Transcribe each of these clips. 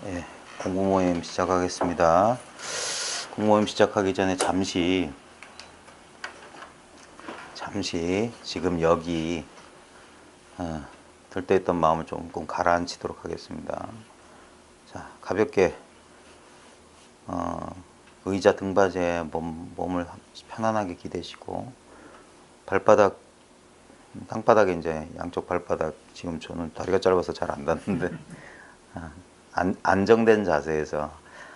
예, 공부 모임 시작하겠습니다. 공부 모임 시작하기 전에 잠시 지금 여기 들떠있던 마음을 조금 가라앉히도록 하겠습니다. 자, 가볍게 의자 등받이에 몸을 편안하게 기대시고 발바닥 땅바닥에 이제 양쪽 발바닥, 지금 저는 다리가 짧아서 잘 안 닿는데 안정된 자세에서,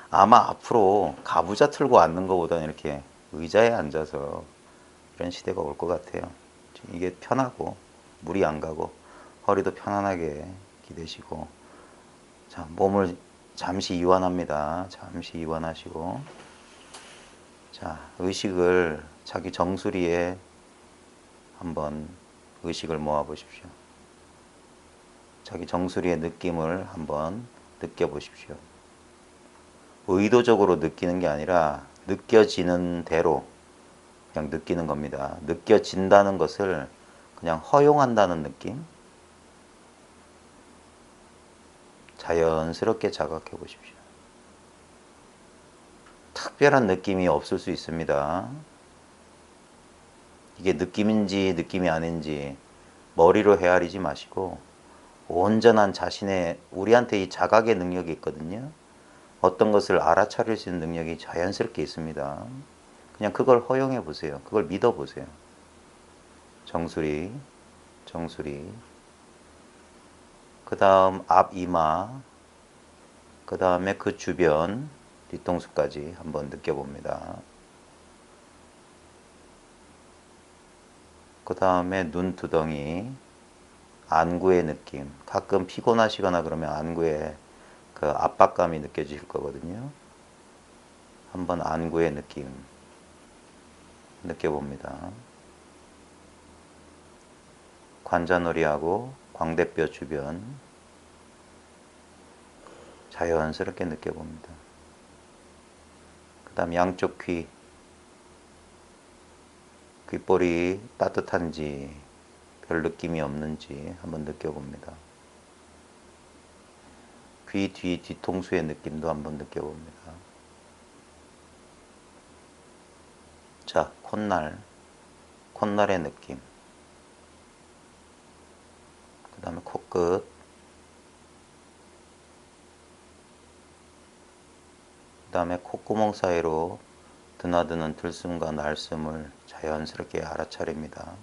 아마 앞으로 가부좌 틀고 앉는 것보다는 이렇게 의자에 앉아서 이런 시대가 올 것 같아요. 이게 편하고 무리 안 가고 허리도 편안하게 기대시고, 자, 몸을 잠시 이완합니다. 잠시 이완하시고, 자, 의식을 자기 정수리에 한번 의식을 모아 보십시오. 자기 정수리의 느낌을 한번 느껴보십시오. 의도적으로 느끼는 게 아니라 느껴지는 대로 그냥 느끼는 겁니다. 느껴진다는 것을 그냥 허용한다는 느낌, 자연스럽게 자각해 보십시오. 특별한 느낌이 없을 수 있습니다. 이게 느낌인지 느낌이 아닌지 머리로 헤아리지 마시고, 온전한 자신의, 우리한테 이 자각의 능력이 있거든요. 어떤 것을 알아차릴 수 있는 능력이 자연스럽게 있습니다. 그냥 그걸 허용해 보세요. 그걸 믿어 보세요. 정수리, 그 다음 앞 이마, 그 다음에 그 주변 뒤통수까지 한번 느껴봅니다. 그 다음에 눈두덩이, 안구의 느낌. 가끔 피곤하시거나 그러면 안구에 그 압박감이 느껴질 거거든요. 한번 안구의 느낌 느껴봅니다. 관자놀이하고 광대뼈 주변 자연스럽게 느껴봅니다. 그 다음 양쪽 귓볼이 따뜻한지 별 느낌이 없는지 한번 느껴봅니다. 귀 뒤통수의 느낌도 한번 느껴봅니다. 자, 콧날의 느낌. 그 다음에 코끝, 그 다음에 콧구멍 사이로 드나드는 들숨과 날숨을 자연스럽게 알아차립니다.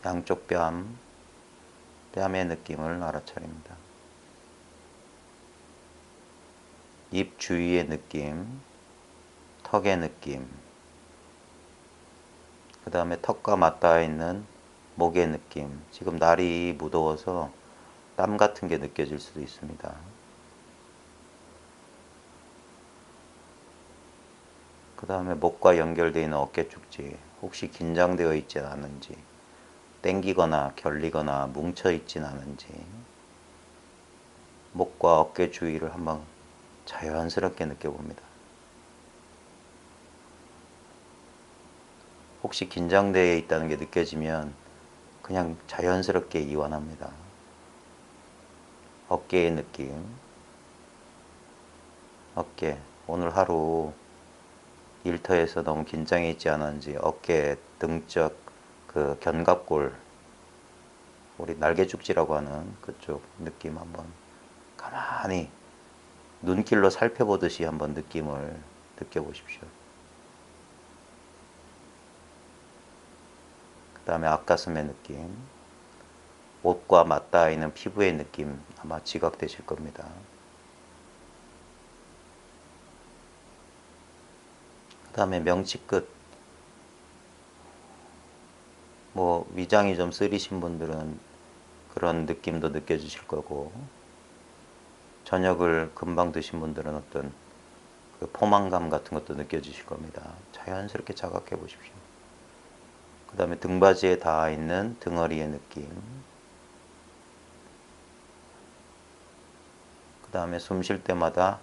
양쪽 뺨의 느낌을 알아차립니다. 입 주위의 느낌, 턱의 느낌, 그 다음에 턱과 맞닿아 있는 목의 느낌. 지금 날이 무더워서 땀 같은 게 느껴질 수도 있습니다. 그 다음에 목과 연결되어 있는 어깨 축지, 혹시 긴장되어 있지 않은지, 땡기거나 결리거나 뭉쳐 있진 않은지, 목과 어깨 주위를 한번 자연스럽게 느껴봅니다. 혹시 긴장되어 있다는 게 느껴지면 그냥 자연스럽게 이완합니다. 어깨의 느낌, 어깨, 오늘 하루 일터에서 너무 긴장해 있지 않은지 어깨, 등쪽, 그 견갑골, 우리 날개죽지라고 하는 그쪽 느낌 한번 가만히 눈길로 살펴보듯이 한번 느낌을 느껴보십시오. 그 다음에 앞가슴의 느낌, 옷과 맞닿아 있는 피부의 느낌 아마 지각되실 겁니다. 그 다음에 명치끝, 뭐 위장이 좀 쓰리신 분들은 그런 느낌도 느껴지실 거고, 저녁을 금방 드신 분들은 어떤 그 포만감 같은 것도 느껴지실 겁니다. 자연스럽게 자각해 보십시오. 그 다음에 등받이에 닿아 있는 등허리의 느낌, 그 다음에 숨 쉴 때마다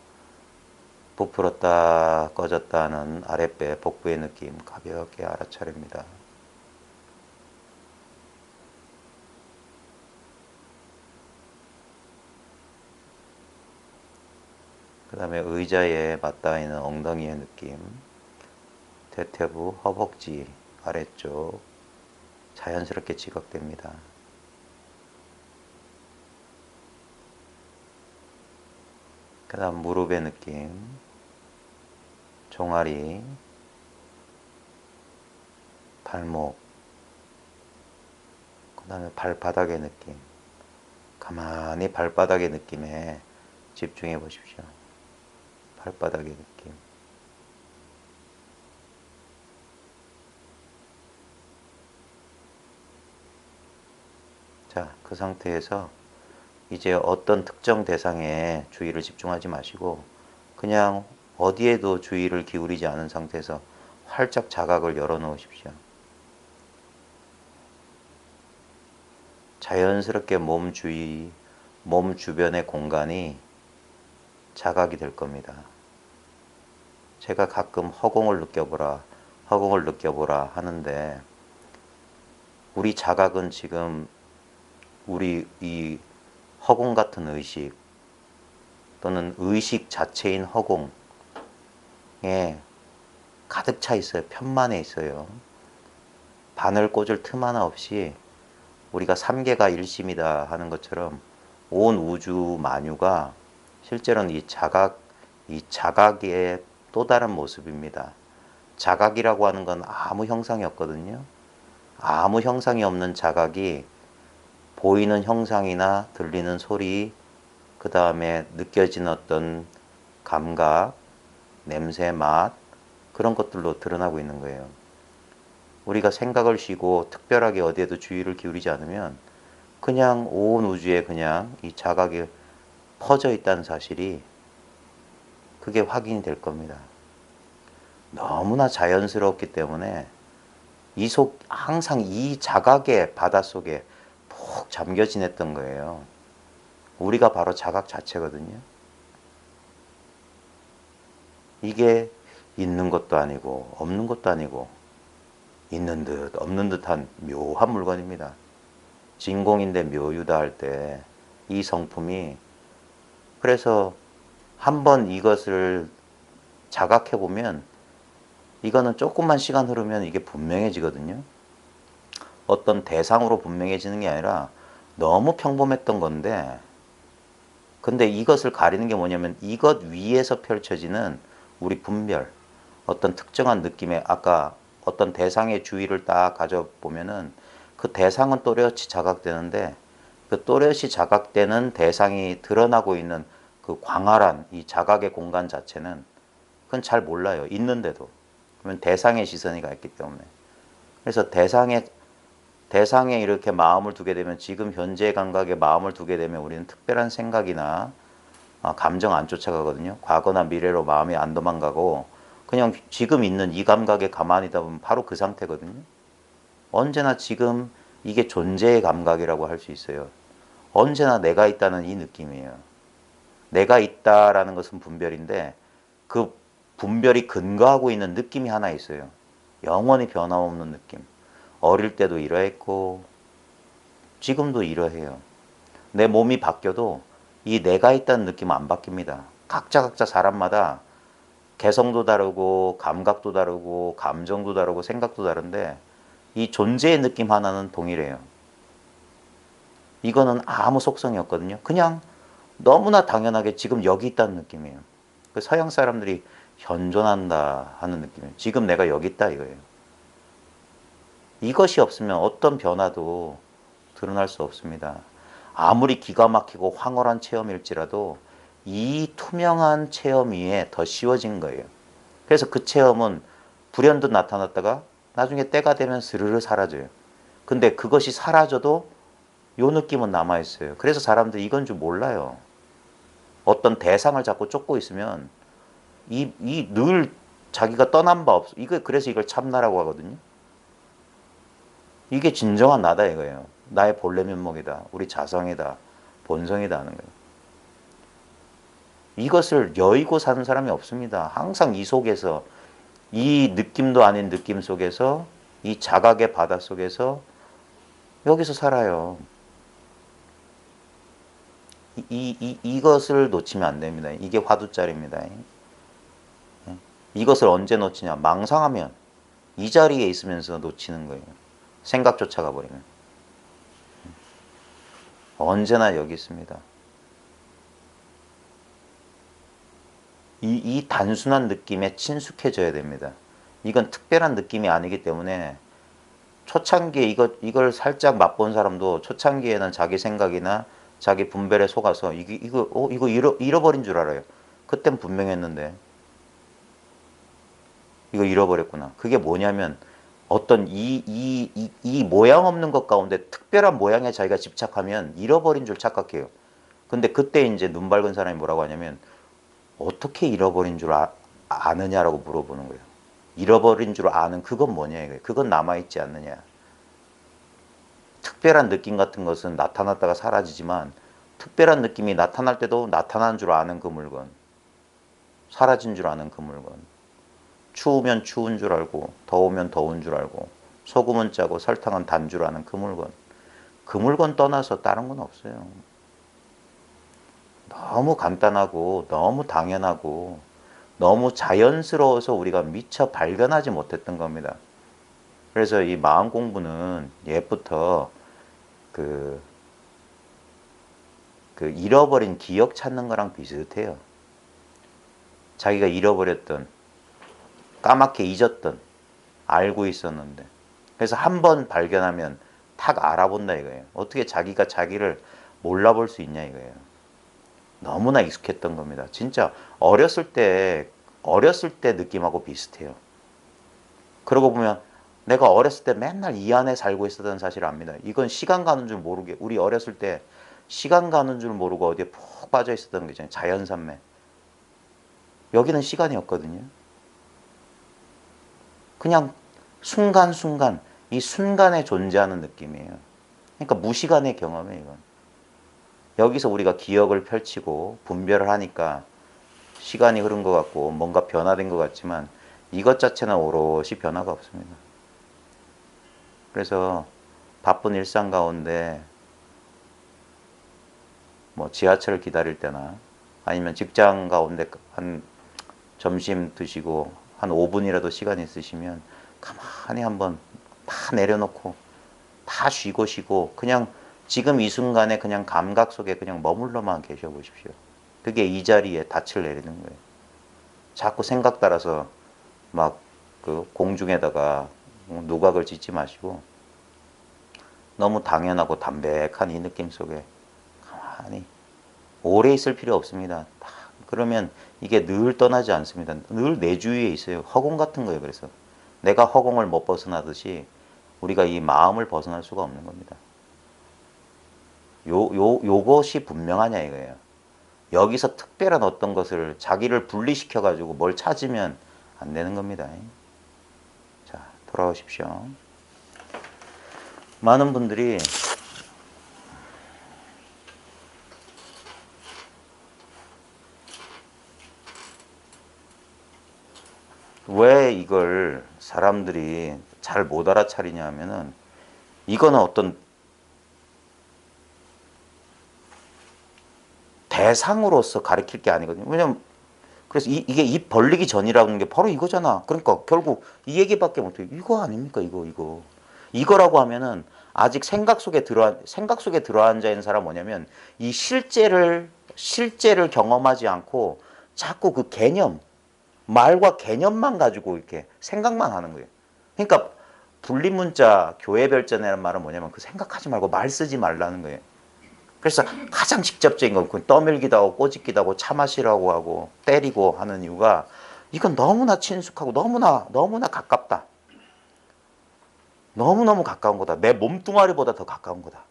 부풀었다 꺼졌다 하는 아랫배 복부의 느낌 가볍게 알아차립니다. 그 다음에 의자에 맞닿아 있는 엉덩이의 느낌, 대퇴부 허벅지 아래쪽 자연스럽게 지각됩니다. 그 다음 무릎의 느낌, 종아리, 발목, 그 다음에 발바닥의 느낌. 가만히 발바닥의 느낌에 집중해 보십시오. 발바닥의 느낌. 자, 그 상태에서 이제 어떤 특정 대상에 주의를 집중하지 마시고 그냥 어디에도 주의를 기울이지 않은 상태에서 활짝 자각을 열어 놓으십시오. 자연스럽게 몸 주변의 공간이 자각이 될 겁니다. 제가 가끔 허공을 느껴보라 하는데 우리 자각은 지금 우리 이 허공 같은 의식 또는 의식 자체인 허공에 가득 차 있어요. 편만해 있어요. 바늘 꽂을 틈 하나 없이 우리가 삼계가 일심이다 하는 것처럼 온 우주 만유가 실제로는 이 자각의 또 다른 모습입니다. 자각이라고 하는 건 아무 형상이 없거든요. 아무 형상이 없는 자각이 보이는 형상이나 들리는 소리, 그 다음에 느껴지는 어떤 감각, 냄새, 맛, 그런 것들로 드러나고 있는 거예요. 우리가 생각을 쉬고 특별하게 어디에도 주의를 기울이지 않으면 그냥 온 우주에 그냥 이 자각이 퍼져 있다는 사실이 그게 확인이 될 겁니다. 너무나 자연스럽기 때문에 항상 이 자각의 바닷속에 푹 잠겨 지냈던 거예요. 우리가 바로 자각 자체거든요. 이게 있는 것도 아니고 없는 것도 아니고 있는 듯 없는 듯한 묘한 물건입니다. 진공인데 묘유다 할 때 이 성품이, 그래서 한번 이것을 자각해 보면 이거는 조금만 시간 흐르면 이게 분명해지거든요. 어떤 대상으로 분명해지는 게 아니라 너무 평범했던 건데, 근데 이것을 가리는 게 뭐냐면 이것 위에서 펼쳐지는 우리 분별, 어떤 특정한 느낌의, 아까 어떤 대상의 주의를 딱 가져보면은 그 대상은 또렷이 자각되는데 그 또렷이 자각되는 대상이 드러나고 있는 그 광활한 이 자각의 공간 자체는 그건 잘 몰라요. 있는데도. 그러면 대상의 시선이 가 있기 때문에. 그래서 대상에 이렇게 마음을 두게 되면, 지금 현재 감각에 마음을 두게 되면 우리는 특별한 생각이나 감정 안 쫓아가거든요. 과거나 미래로 마음이 안 도망가고 그냥 지금 있는 이 감각에 가만히 있다 보면 바로 그 상태거든요. 언제나 지금 이게 존재의 감각이라고 할 수 있어요. 언제나 내가 있다는 이 느낌이에요. 내가 있다라는 것은 분별인데 그 분별이 근거하고 있는 느낌이 하나 있어요. 영원히 변함없는 느낌. 어릴 때도 이러했고 지금도 이러해요. 내 몸이 바뀌어도 이 내가 있다는 느낌은 안 바뀝니다. 각자 사람마다 개성도 다르고 감각도 다르고 감정도 다르고 생각도 다른데 이 존재의 느낌 하나는 동일해요. 이거는 아무 속성이 없거든요. 그냥 너무나 당연하게 지금 여기 있다는 느낌이에요. 그 서양 사람들이 현존한다 하는 느낌이에요. 지금 내가 여기 있다 이거예요. 이것이 없으면 어떤 변화도 드러날 수 없습니다. 아무리 기가 막히고 황홀한 체험일지라도 이 투명한 체험 위에 더 씌워진 거예요. 그래서 그 체험은 불현듯 나타났다가 나중에 때가 되면 스르르 사라져요. 근데 그것이 사라져도 요 느낌은 남아있어요. 그래서 사람들이 이건 줄 몰라요. 어떤 대상을 자꾸 쫓고 있으면 늘 자기가 떠난 바 없어. 그래서 이걸 참나라고 하거든요. 이게 진정한 나다 이거예요. 나의 본래 면목이다. 우리 자성이다. 본성이다 하는 거예요. 이것을 여의고 사는 사람이 없습니다. 항상 이 속에서, 이 느낌도 아닌 느낌 속에서, 이 자각의 바다 속에서 여기서 살아요. 이것을 놓치면 안 됩니다. 이게 화두짜리입니다. 이것을 언제 놓치냐? 망상하면, 이 자리에 있으면서 놓치는 거예요. 생각 쫓아가 버리면. 언제나 여기 있습니다. 이 단순한 느낌에 친숙해져야 됩니다. 이건 특별한 느낌이 아니기 때문에 초창기에 이걸 살짝 맛본 사람도 초창기에는 자기 생각이나 자기 분별에 속아서 이거 잃어버린 줄 알아요. 그땐 분명했는데 이거 잃어버렸구나. 그게 뭐냐면 어떤 이 모양 없는 것 가운데 특별한 모양에 자기가 집착하면 잃어버린 줄 착각해요. 근데 그때 이제 눈 밝은 사람이 뭐라고 하냐면 어떻게 잃어버린 줄 아느냐라고 물어보는 거예요. 잃어버린 줄 아는 그건 뭐냐 이거예요. 그건 남아있지 않느냐. 특별한 느낌 같은 것은 나타났다가 사라지지만 특별한 느낌이 나타날 때도 나타난 줄 아는 그 물건, 사라진 줄 아는 그 물건, 추우면 추운 줄 알고 더우면 더운 줄 알고 소금은 짜고 설탕은 단 줄 아는 그 물건 떠나서 다른 건 없어요. 너무 간단하고 너무 당연하고 너무 자연스러워서 우리가 미처 발견하지 못했던 겁니다. 그래서 이 마음 공부는 옛부터 그 잃어버린 기억 찾는 거랑 비슷해요. 자기가 잃어버렸던, 까맣게 잊었던, 알고 있었는데. 그래서 한 번 발견하면 탁 알아본다 이거예요. 어떻게 자기가 자기를 몰라볼 수 있냐 이거예요. 너무나 익숙했던 겁니다. 진짜 어렸을 때 느낌하고 비슷해요. 그러고 보면 내가 어렸을 때 맨날 이 안에 살고 있었다는 사실을 압니다. 이건 시간 가는 줄 모르게, 우리 어렸을 때 시간 가는 줄 모르고 어디에 푹 빠져 있었던 거 있잖아요. 자연산매. 여기는 시간이었거든요. 그냥 순간순간, 이 순간에 존재하는 느낌이에요. 그러니까 무시간의 경험이에요, 이건. 여기서 우리가 기억을 펼치고 분별을 하니까 시간이 흐른 것 같고 뭔가 변화된 것 같지만 이것 자체는 오롯이 변화가 없습니다. 그래서 바쁜 일상 가운데 뭐 지하철을 기다릴 때나 아니면 직장 가운데 한 점심 드시고 한 5분이라도 시간이 있으시면 가만히 한번 다 내려놓고 다 쉬고 그냥 지금 이 순간에 그냥 감각 속에 그냥 머물러만 계셔 보십시오. 그게 이 자리에 닻을 내리는 거예요. 자꾸 생각 따라서 막 그 공중에다가 누각을 짓지 마시고 너무 당연하고 담백한 이 느낌 속에 가만히 오래 있을 필요 없습니다. 그러면 이게 늘 떠나지 않습니다. 늘 내 주위에 있어요. 허공 같은 거예요. 그래서 내가 허공을 못 벗어나듯이 우리가 이 마음을 벗어날 수가 없는 겁니다. 요것이 분명하냐 이거예요. 여기서 특별한 어떤 것을 자기를 분리시켜 가지고 뭘 찾으면 안 되는 겁니다. 자, 돌아오십시오. 많은 분들이 왜 이걸 사람들이 잘 못 알아차리냐 하면은 이거는 어떤 대상으로서 가르칠 게 아니거든요. 왜냐면 그래서 이게 입 벌리기 전이라는 게 바로 이거잖아. 그러니까 결국 이 얘기밖에 못해요. 이거 아닙니까? 이거라고 하면은 아직 생각 속에 들어앉아 있는 사람 뭐냐면 이 실제를 경험하지 않고 자꾸 그 개념, 말과 개념만 가지고 이렇게 생각만 하는 거예요. 그러니까 분리문자 교회별전이라는 말은 뭐냐면 그 생각하지 말고 말 쓰지 말라는 거예요. 그래서 가장 직접적인 건 떠밀기도 하고 꼬집기도 하고 차 마시라고 하고 때리고 하는 이유가 이건 너무나 친숙하고 너무나 가깝다. 너무너무 가까운 거다. 내 몸뚱아리보다 더 가까운 거다.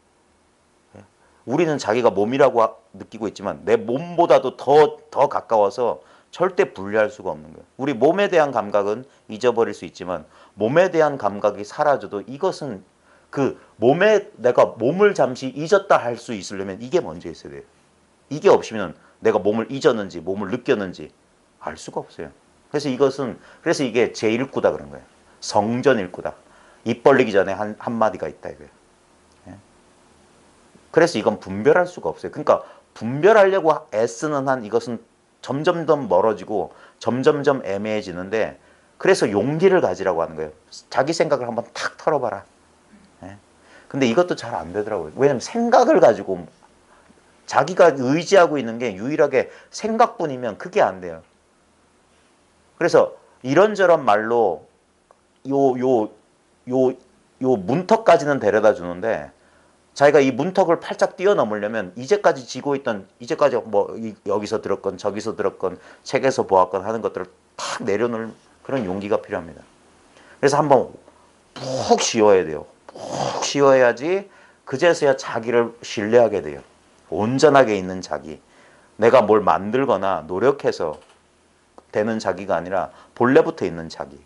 우리는 자기가 몸이라고 느끼고 있지만 내 몸보다도 더 가까워서 절대 분리할 수가 없는 거예요. 우리 몸에 대한 감각은 잊어버릴 수 있지만 몸에 대한 감각이 사라져도 이것은 그 몸에 내가 몸을 잠시 잊었다 할 수 있으려면 이게 먼저 있어야 돼요. 이게 없으면 내가 몸을 잊었는지 몸을 느꼈는지 알 수가 없어요. 그래서 이게 제1구다 그런 거예요. 성전 1구다. 입 벌리기 전에 한마디가 있다 이거예요. 예? 그래서 이건 분별할 수가 없어요. 그러니까 분별하려고 애쓰는 한 이것은 점점점 멀어지고 점점점 애매해지는데, 그래서 용기를 가지라고 하는 거예요. 자기 생각을 한번 탁 털어봐라. 예? 근데 이것도 잘 안 되더라고요. 왜냐면 생각을 가지고 자기가 의지하고 있는 게 유일하게 생각뿐이면 그게 안 돼요. 그래서 이런저런 말로 요 문턱까지는 데려다 주는데, 자기가 이 문턱을 팔짝 뛰어넘으려면 이제까지 지고 있던, 이제까지 뭐 여기서 들었건 저기서 들었건 책에서 보았건 하는 것들을 탁 내려놓을 그런 용기가 필요합니다. 그래서 한번 푹 쉬어야 돼요. 푹 쉬어야지 그제서야 자기를 신뢰하게 돼요. 온전하게 있는 자기. 내가 뭘 만들거나 노력해서 되는 자기가 아니라 본래부터 있는 자기.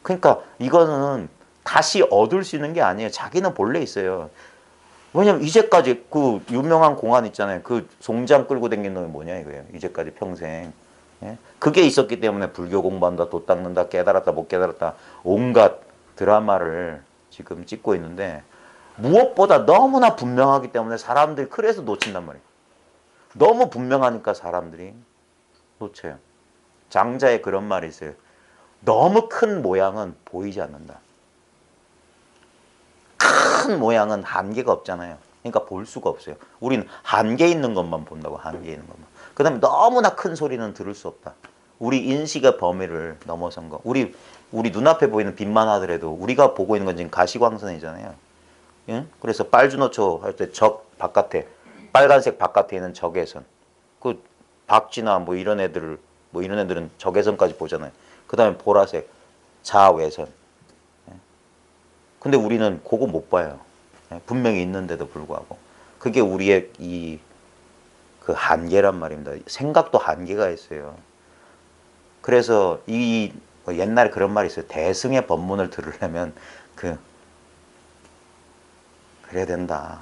그러니까 이거는 다시 얻을 수 있는 게 아니에요. 자기는 본래 있어요. 왜냐면 이제까지 그 유명한 공안 있잖아요. 그 송장 끌고 다니는 놈이 뭐냐 이거예요. 이제까지 평생. 그게 있었기 때문에 불교 공부한다, 도 닦는다, 깨달았다, 못 깨달았다, 온갖 드라마를 지금 찍고 있는데, 무엇보다 너무나 분명하기 때문에 사람들이 그래서 놓친단 말이에요. 너무 분명하니까 사람들이 놓쳐요. 장자에 그런 말이 있어요. 너무 큰 모양은 보이지 않는다. 큰 모양은 한계가 없잖아요. 그러니까 볼 수가 없어요. 우리는 한계 있는 것만 본다고, 한계 있는 것만. 그 다음에 너무나 큰 소리는 들을 수 없다. 우리 인식의 범위를 넘어선 거. 우리 눈앞에 보이는 빛만 하더라도 우리가 보고 있는 건 지금 가시광선이잖아요. 예? 그래서 빨주노초 할 때 적 바깥에, 빨간색 바깥에 있는 적외선. 그 박쥐나 뭐 이런 애들은 적외선까지 보잖아요. 그 다음에 보라색 자외선. 근데 우리는 그거 못 봐요. 분명히 있는데도 불구하고. 그게 우리의 그 한계란 말입니다. 생각도 한계가 있어요. 그래서 옛날에 그런 말이 있어요. 대승의 법문을 들으려면 그래야 된다.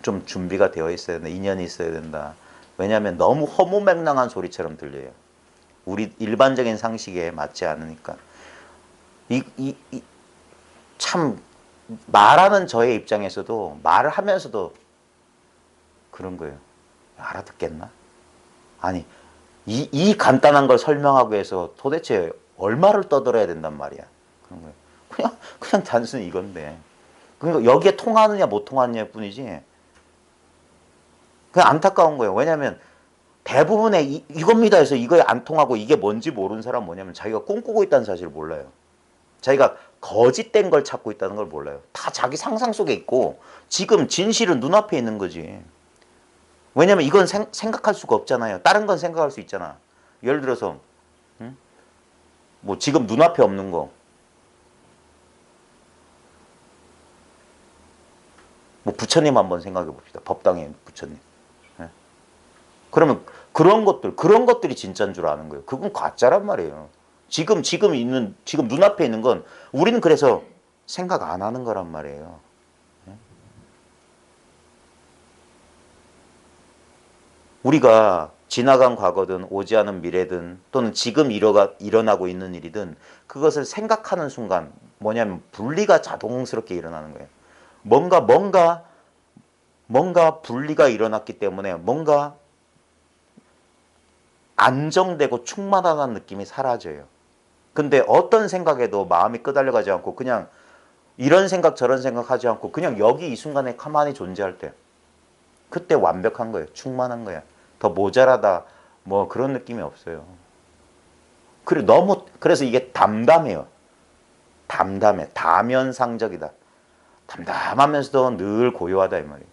좀 준비가 되어 있어야 된다. 인연이 있어야 된다. 왜냐하면 너무 허무맹랑한 소리처럼 들려요. 우리 일반적인 상식에 맞지 않으니까. 참 말하는 저의 입장에서도 말을 하면서도 그런 거예요. 알아듣겠나? 아니 이 간단한 걸 설명하기 위해서 도대체 얼마를 떠들어야 된단 말이야. 그런 거예요. 그냥 단순히 이건데. 그러니까 여기에 통하느냐 못 통하느냐 뿐이지. 그냥 안타까운 거예요. 왜냐하면 대부분의 이겁니다 해서 이거에 안 통하고 이게 뭔지 모르는 사람은 뭐냐면 자기가 꿈꾸고 있다는 사실을 몰라요. 자기가 거짓된 걸 찾고 있다는 걸 몰라요. 다 자기 상상 속에 있고 지금 진실은 눈앞에 있는 거지. 왜냐면 이건 생각할 수가 없잖아요. 다른 건 생각할 수 있잖아. 예를 들어서 뭐 지금 눈앞에 없는 거, 뭐 부처님 한번 생각해 봅시다. 법당에 부처님. 그러면 그런 것들이 진짜인 줄 아는 거예요. 그건 가짜란 말이에요. 지금 눈앞에 있는 건 우리는 그래서 생각 안 하는 거란 말이에요. 우리가 지나간 과거든 오지 않은 미래든 또는 지금 일어나고 있는 일이든 그것을 생각하는 순간 뭐냐면 분리가 자동스럽게 일어나는 거예요. 뭔가 분리가 일어났기 때문에 뭔가 안정되고 충만하다는 느낌이 사라져요. 근데 어떤 생각에도 마음이 끄달려가지 않고 그냥 이런 생각 저런 생각 하지 않고 그냥 여기 이 순간에 가만히 존재할 때 그때 완벽한 거예요. 충만한 거야. 더 모자라다 뭐 그런 느낌이 없어요. 그래서 이게 담담해요. 담담해. 다면상적이다. 담담하면서도 늘 고요하다 이 말이에요.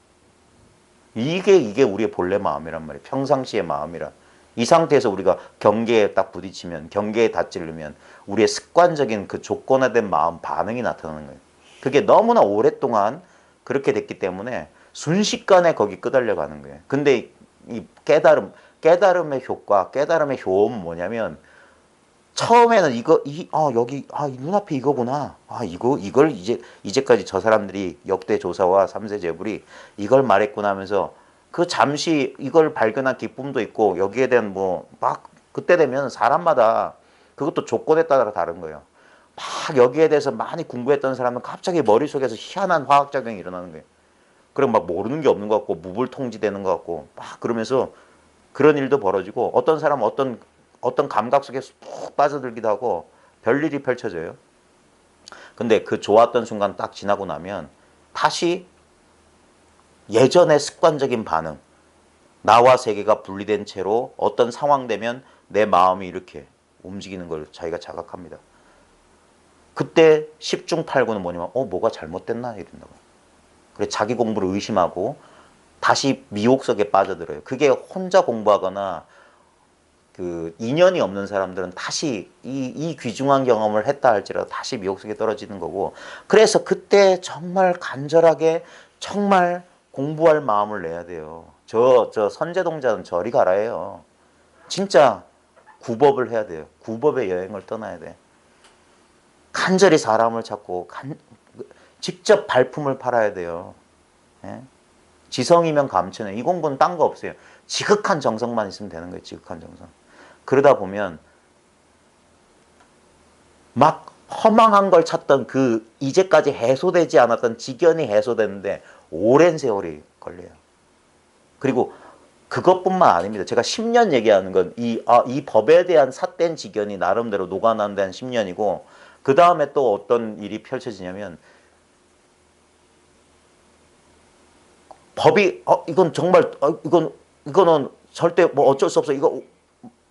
이게 우리의 본래 마음이란 말이에요. 평상시의 마음이라. 이 상태에서 우리가 경계에 딱 부딪히면, 경계에 닿지르면 우리의 습관적인 그 조건화된 마음 반응이 나타나는 거예요. 그게 너무나 오랫동안 그렇게 됐기 때문에 순식간에 거기 끄달려 가는 거예요. 근데 이 깨달음의 효과, 깨달음의 효험은 뭐냐면 처음에는 이 눈앞에 이거구나. 이걸 이제까지 저 사람들이 역대 조사와 3세 제불이 이걸 말했구나 하면서 그 잠시 이걸 발견한 기쁨도 있고 여기에 대한 뭐 막 그때 되면 사람마다 그것도 조건에 따라 다른 거예요. 막 여기에 대해서 많이 공부했던 사람은 갑자기 머릿속에서 희한한 화학작용이 일어나는 거예요. 그럼 막 모르는 게 없는 것 같고 무불통지되는 것 같고 막 그러면서 그런 일도 벌어지고 어떤 사람은 어떤 감각 속에 푹 빠져들기도 하고 별일이 펼쳐져요. 근데 그 좋았던 순간 딱 지나고 나면 다시 예전의 습관적인 반응, 나와 세계가 분리된 채로 어떤 상황 되면 내 마음이 이렇게 움직이는 걸 자기가 자각합니다. 그때 10중 8구는 뭐냐면 뭐가 잘못됐나 이런다고. 그래 자기 공부를 의심하고 다시 미혹 속에 빠져들어요. 그게 혼자 공부하거나 그 인연이 없는 사람들은 다시 이 귀중한 경험을 했다 할지라도 다시 미혹 속에 떨어지는 거고, 그래서 그때 정말 간절하게 정말 공부할 마음을 내야 돼요. 저 선제동자는 저리 가라예요. 진짜 구법을 해야 돼요. 구법의 여행을 떠나야 돼. 간절히 사람을 찾고 직접 발품을 팔아야 돼요. 예? 지성이면 감천해. 이 공부는 딴 거 없어요. 지극한 정성만 있으면 되는 거예요. 지극한 정성. 그러다 보면 막 허망한 걸 찾던 그 이제까지 해소되지 않았던 지견이 해소되는데 오랜 세월이 걸려요. 그리고 그것뿐만 아닙니다. 제가 10년 얘기하는 건 이 법에 대한 삿된 지견이 나름대로 녹아난 데한 10년이고, 그 다음에 또 어떤 일이 펼쳐지냐면 법이 이건 정말 이거는 절대 뭐 어쩔 수 없어. 이거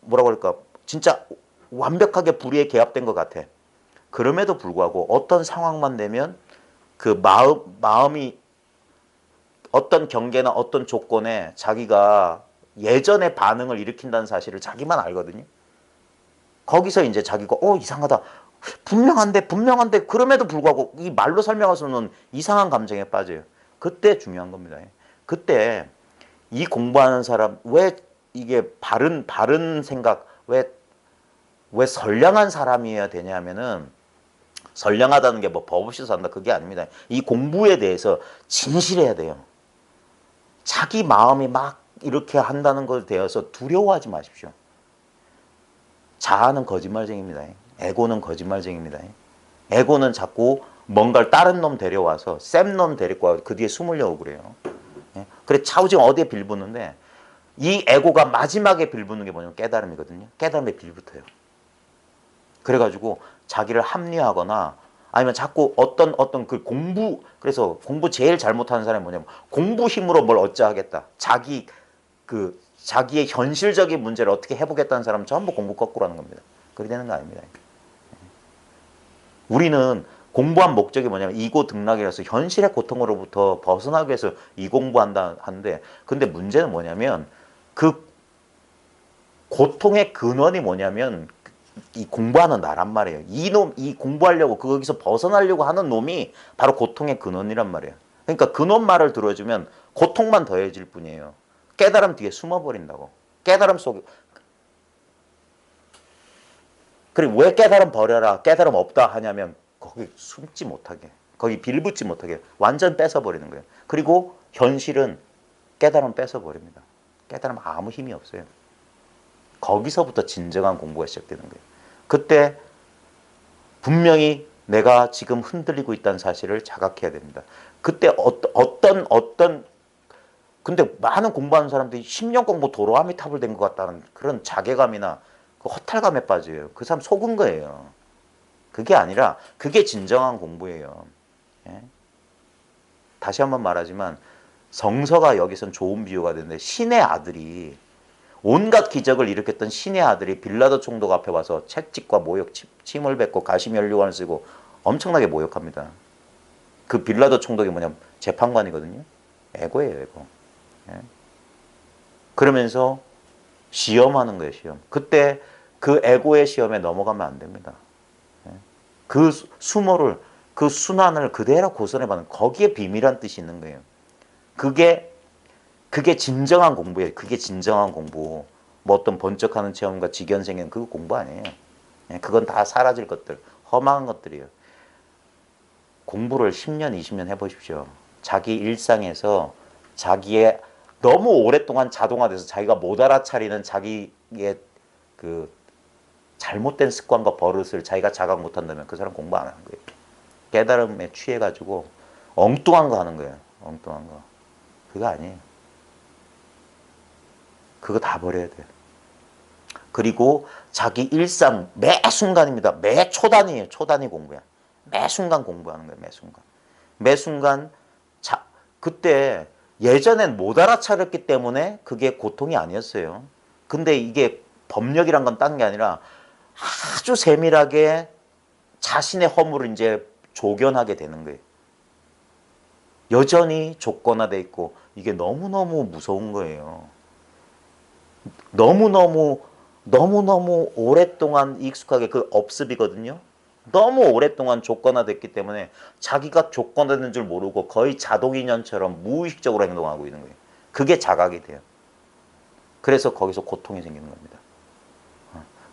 뭐라고 할까? 진짜 완벽하게 불의에 개합된 것 같아. 그럼에도 불구하고 어떤 상황만 되면 그 마음이 어떤 경계나 어떤 조건에 자기가 예전의 반응을 일으킨다는 사실을 자기만 알거든요. 거기서 이제 자기가 이상하다. 분명한데 그럼에도 불구하고 이 말로 설명할 수 없는 이상한 감정에 빠져요. 그때 중요한 겁니다. 그때 이 공부하는 사람 왜 이게 바른 생각 왜 선량한 사람이어야 되냐면은, 선량하다는 게 뭐 법 없이 산다 그게 아닙니다. 이 공부에 대해서 진실해야 돼요. 자기 마음이 막 이렇게 한다는 것에 대해서 두려워하지 마십시오. 자아는 거짓말쟁입니다. 에고는 거짓말쟁입니다. 에고는 자꾸 뭔가를 다른 놈 데려와서 쌤 놈 데리고 와서 그 뒤에 숨으려고 그래요. 그래 차오징 어디에 빌붙는데, 이 에고가 마지막에 빌붙는 게 뭐냐면 깨달음이거든요. 깨달음에 빌붙어요. 그래가지고 자기를 합리화하거나 아니면 자꾸 어떤 그 그래서 공부 제일 잘못하는 사람이 뭐냐면 공부 힘으로 뭘 얻자 하겠다. 자기의 현실적인 문제를 어떻게 해보겠다는 사람은 전부 공부 거꾸로 하는 겁니다. 그렇게 되는 거 아닙니다. 우리는 공부한 목적이 뭐냐면 이고 등락이라서 현실의 고통으로부터 벗어나기 위해서 이 공부한다 하는데, 근데 문제는 뭐냐면 그 고통의 근원이 뭐냐면 이 공부하는 나란 말이에요. 이 공부하려고 거기서 벗어나려고 하는 놈이 바로 고통의 근원이란 말이에요. 그러니까 그놈 말을 들어주면 고통만 더해질 뿐이에요. 깨달음 뒤에 숨어버린다고. 깨달음 속에. 그리고 왜 깨달음 버려라, 깨달음 없다 하냐면 거기 숨지 못하게, 거기 빌붙지 못하게 완전 뺏어버리는 거예요. 그리고 현실은 깨달음 뺏어버립니다. 깨달음 아무 힘이 없어요. 거기서부터 진정한 공부가 시작되는 거예요. 그때 분명히 내가 지금 흔들리고 있다는 사실을 자각해야 됩니다. 그때 근데 많은 공부하는 사람들이 10년 공부 도로아미탑을 된 것 같다는 그런 자괴감이나 그 허탈감에 빠져요. 그 사람 속은 거예요. 그게 아니라 그게 진정한 공부예요. 예? 다시 한번 말하지만 성서가 여기선 좋은 비유가 되는데, 신의 아들이 온갖 기적을 일으켰던 신의 아들이 빌라도 총독 앞에 와서 채찍과 모욕, 침을 뱉고 가시면류관을 쓰고 엄청나게 모욕합니다. 그 빌라도 총독이 뭐냐면 재판관이거든요. 에고예요, 에고. 예? 그러면서 시험하는 거예요, 시험. 그때 그 에고의 시험에 넘어가면 안 됩니다. 예? 그 수모를, 그 순환을 그대로 고선해받는, 거기에 비밀한 뜻이 있는 거예요. 그게 진정한 공부예요. 그게 진정한 공부. 뭐 어떤 번쩍하는 체험과 직연생은 그거 공부 아니에요. 그건 다 사라질 것들, 험한 것들이에요. 공부를 10년, 20년 해보십시오. 자기 일상에서 자기의 너무 오랫동안 자동화돼서 자기가 못 알아차리는 자기의 그 잘못된 습관과 버릇을 자기가 자각 못한다면 그 사람 공부 안 하는 거예요. 깨달음에 취해가지고 엉뚱한 거 하는 거예요. 엉뚱한 거. 그거 아니에요. 그거 다 버려야 돼요. 그리고 자기 일상 매 순간입니다. 매 초단위예요. 초단위 공부야. 매 순간 공부하는 거예요. 매 순간. 매 순간 그때 예전엔 못 알아차렸기 때문에 그게 고통이 아니었어요. 근데 이게 법력이란 건 딴 게 아니라 아주 세밀하게 자신의 허물을 이제 조견하게 되는 거예요. 여전히 조건화돼 있고 이게 너무너무 무서운 거예요. 너무너무 오랫동안 익숙하게 그 업습이거든요. 너무 오랫동안 조건화됐기 때문에 자기가 조건화된 줄 모르고 거의 자동인연처럼 무의식적으로 행동하고 있는 거예요. 그게 자각이 돼요. 그래서 거기서 고통이 생기는 겁니다.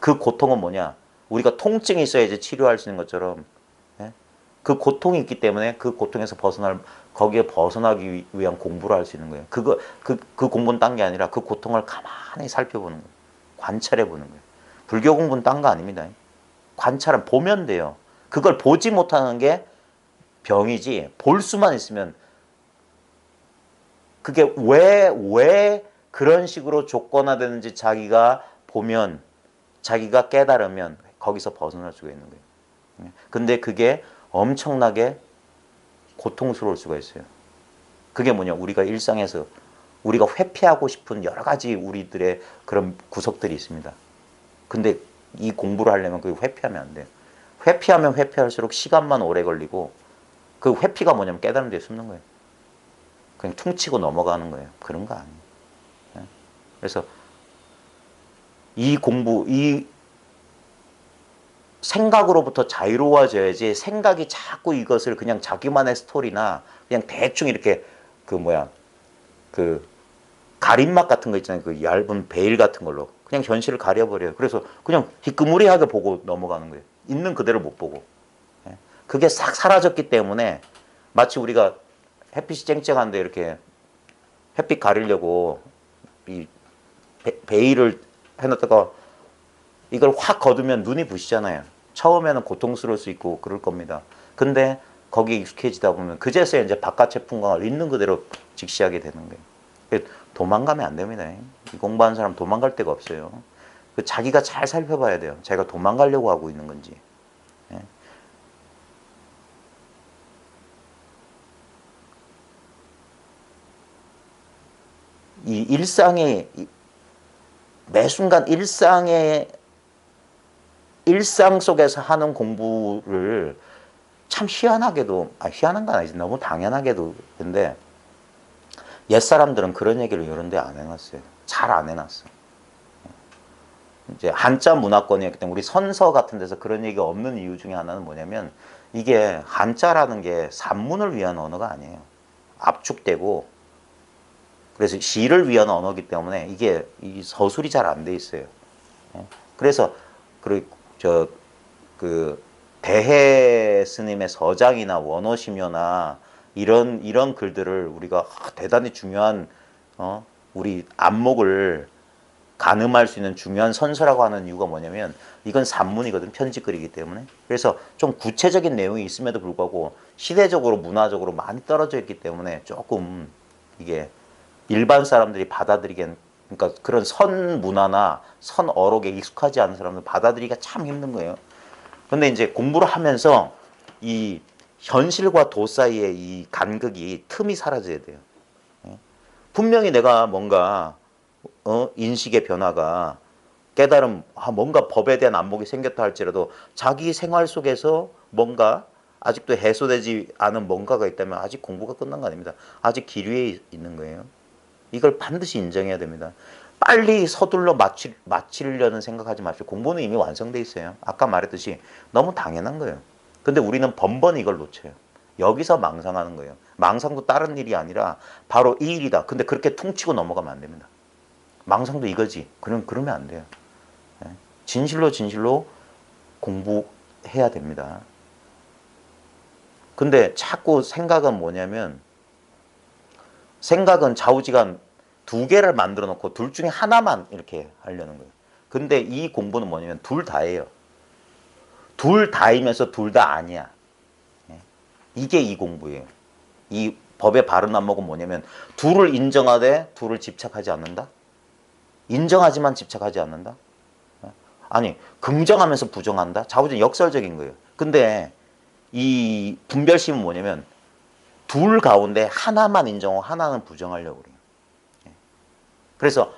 그 고통은 뭐냐? 우리가 통증이 있어야지 치료할 수 있는 것처럼 그 고통이 있기 때문에 그 고통에서 거기에 벗어나기 위한 공부를 할 수 있는 거예요. 그 공부는 딴 게 아니라 그 고통을 가만히 살펴보는 거예요. 관찰해 보는 거예요. 불교 공부는 딴 거 아닙니다. 관찰은 보면 돼요. 그걸 보지 못하는 게 병이지, 볼 수만 있으면 그게 왜 그런 식으로 조건화되는지 자기가 보면, 자기가 깨달으면 거기서 벗어날 수가 있는 거예요. 근데 그게 엄청나게 고통스러울 수가 있어요. 그게 뭐냐? 우리가 일상에서 우리가 회피하고 싶은 여러 가지 우리들의 그런 구석들이 있습니다. 근데 이 공부를 하려면 그 회피하면 안 돼요. 회피하면 회피할수록 시간만 오래 걸리고 그 회피가 뭐냐면 깨달은 데에 숨는 거예요. 그냥 퉁치고 넘어가는 거예요. 그런 거 아니에요. 그래서 이 생각으로부터 자유로워져야지 생각이 자꾸 이것을 그냥 자기만의 스토리나 그냥 대충 이렇게 그 가림막 같은 거 있잖아요. 그 얇은 베일 같은 걸로 그냥 현실을 가려버려요. 그래서 그냥 희끄무리하게 보고 넘어가는 거예요. 있는 그대로 못 보고. 그게 싹 사라졌기 때문에 마치 우리가 햇빛이 쨍쨍한데 이렇게 햇빛 가리려고 이 베일을 해놨다가 이걸 확 거두면 눈이 부시잖아요. 처음에는 고통스러울 수 있고 그럴 겁니다. 근데 거기에 익숙해지다 보면 그제서야 이제 바깥의 풍광을 있는 그대로 직시하게 되는 거예요. 도망가면 안 됩니다. 공부하는 사람 도망갈 데가 없어요. 자기가 잘 살펴봐야 돼요. 자기가 도망가려고 하고 있는 건지. 이 매 순간 일상 속에서 하는 공부를 참 희한하게도, 희한한 건 아니지, 너무 당연하게도. 근데 옛사람들은 그런 얘기를 이런 데 안 해놨어요. 잘 안 해놨어. 이제 한자 문화권이었기 때문에 우리 선서 같은 데서 그런 얘기가 없는 이유 중에 하나는 뭐냐면 이게 한자라는 게 산문을 위한 언어가 아니에요. 압축되고 그래서 시를 위한 언어이기 때문에 이게 이 서술이 잘 안 돼 있어요. 그래서 그 대해 스님의 서장이나 원어심효나 이런 글들을 우리가 대단히 중요한 우리 안목을 가늠할 수 있는 중요한 선서라고 하는 이유가 뭐냐면 이건 산문이거든, 편집글이기 때문에. 그래서 좀 구체적인 내용이 있음에도 불구하고 시대적으로 문화적으로 많이 떨어져 있기 때문에 조금 이게 일반 사람들이 받아들이기엔, 그러니까 그런 선 문화나 선 어록에 익숙하지 않은 사람들 받아들이기가 참 힘든 거예요. 근데 이제 공부를 하면서 이 현실과 도 사이의 이 간극이, 틈이 사라져야 돼요. 분명히 내가 뭔가 인식의 변화가, 깨달음, 뭔가 법에 대한 안목이 생겼다 할지라도 자기 생활 속에서 뭔가 아직도 해소되지 않은 뭔가가 있다면 아직 공부가 끝난 거 아닙니다. 아직 길 위에 있는 거예요. 이걸 반드시 인정해야 됩니다. 빨리 서둘러 마치려는 생각하지 마시고 공부는 이미 완성돼 있어요. 아까 말했듯이 너무 당연한 거예요. 근데 우리는 번번이 이걸 놓쳐요. 여기서 망상하는 거예요. 망상도 다른 일이 아니라 바로 이 일이다. 근데 그렇게 퉁치고 넘어가면 안 됩니다. 망상도 이거지. 그러면 안 돼요. 진실로 공부해야 됩니다. 근데 자꾸 생각은 뭐냐면, 생각은 좌우지간 두 개를 만들어 놓고 둘 중에 하나만 이렇게 하려는 거예요. 근데 이 공부는 뭐냐면 둘 다예요. 둘 다이면서 둘 다 아니야. 이게 이 공부예요. 이 법의 바른 안목은 뭐냐면 둘을 인정하되 둘을 집착하지 않는다. 인정하지만 집착하지 않는다. 아니 긍정하면서 부정한다. 자우전 역설적인 거예요. 근데 이 분별심은 뭐냐면 둘 가운데 하나만 인정하고 하나는 부정하려고 그래요. 그래서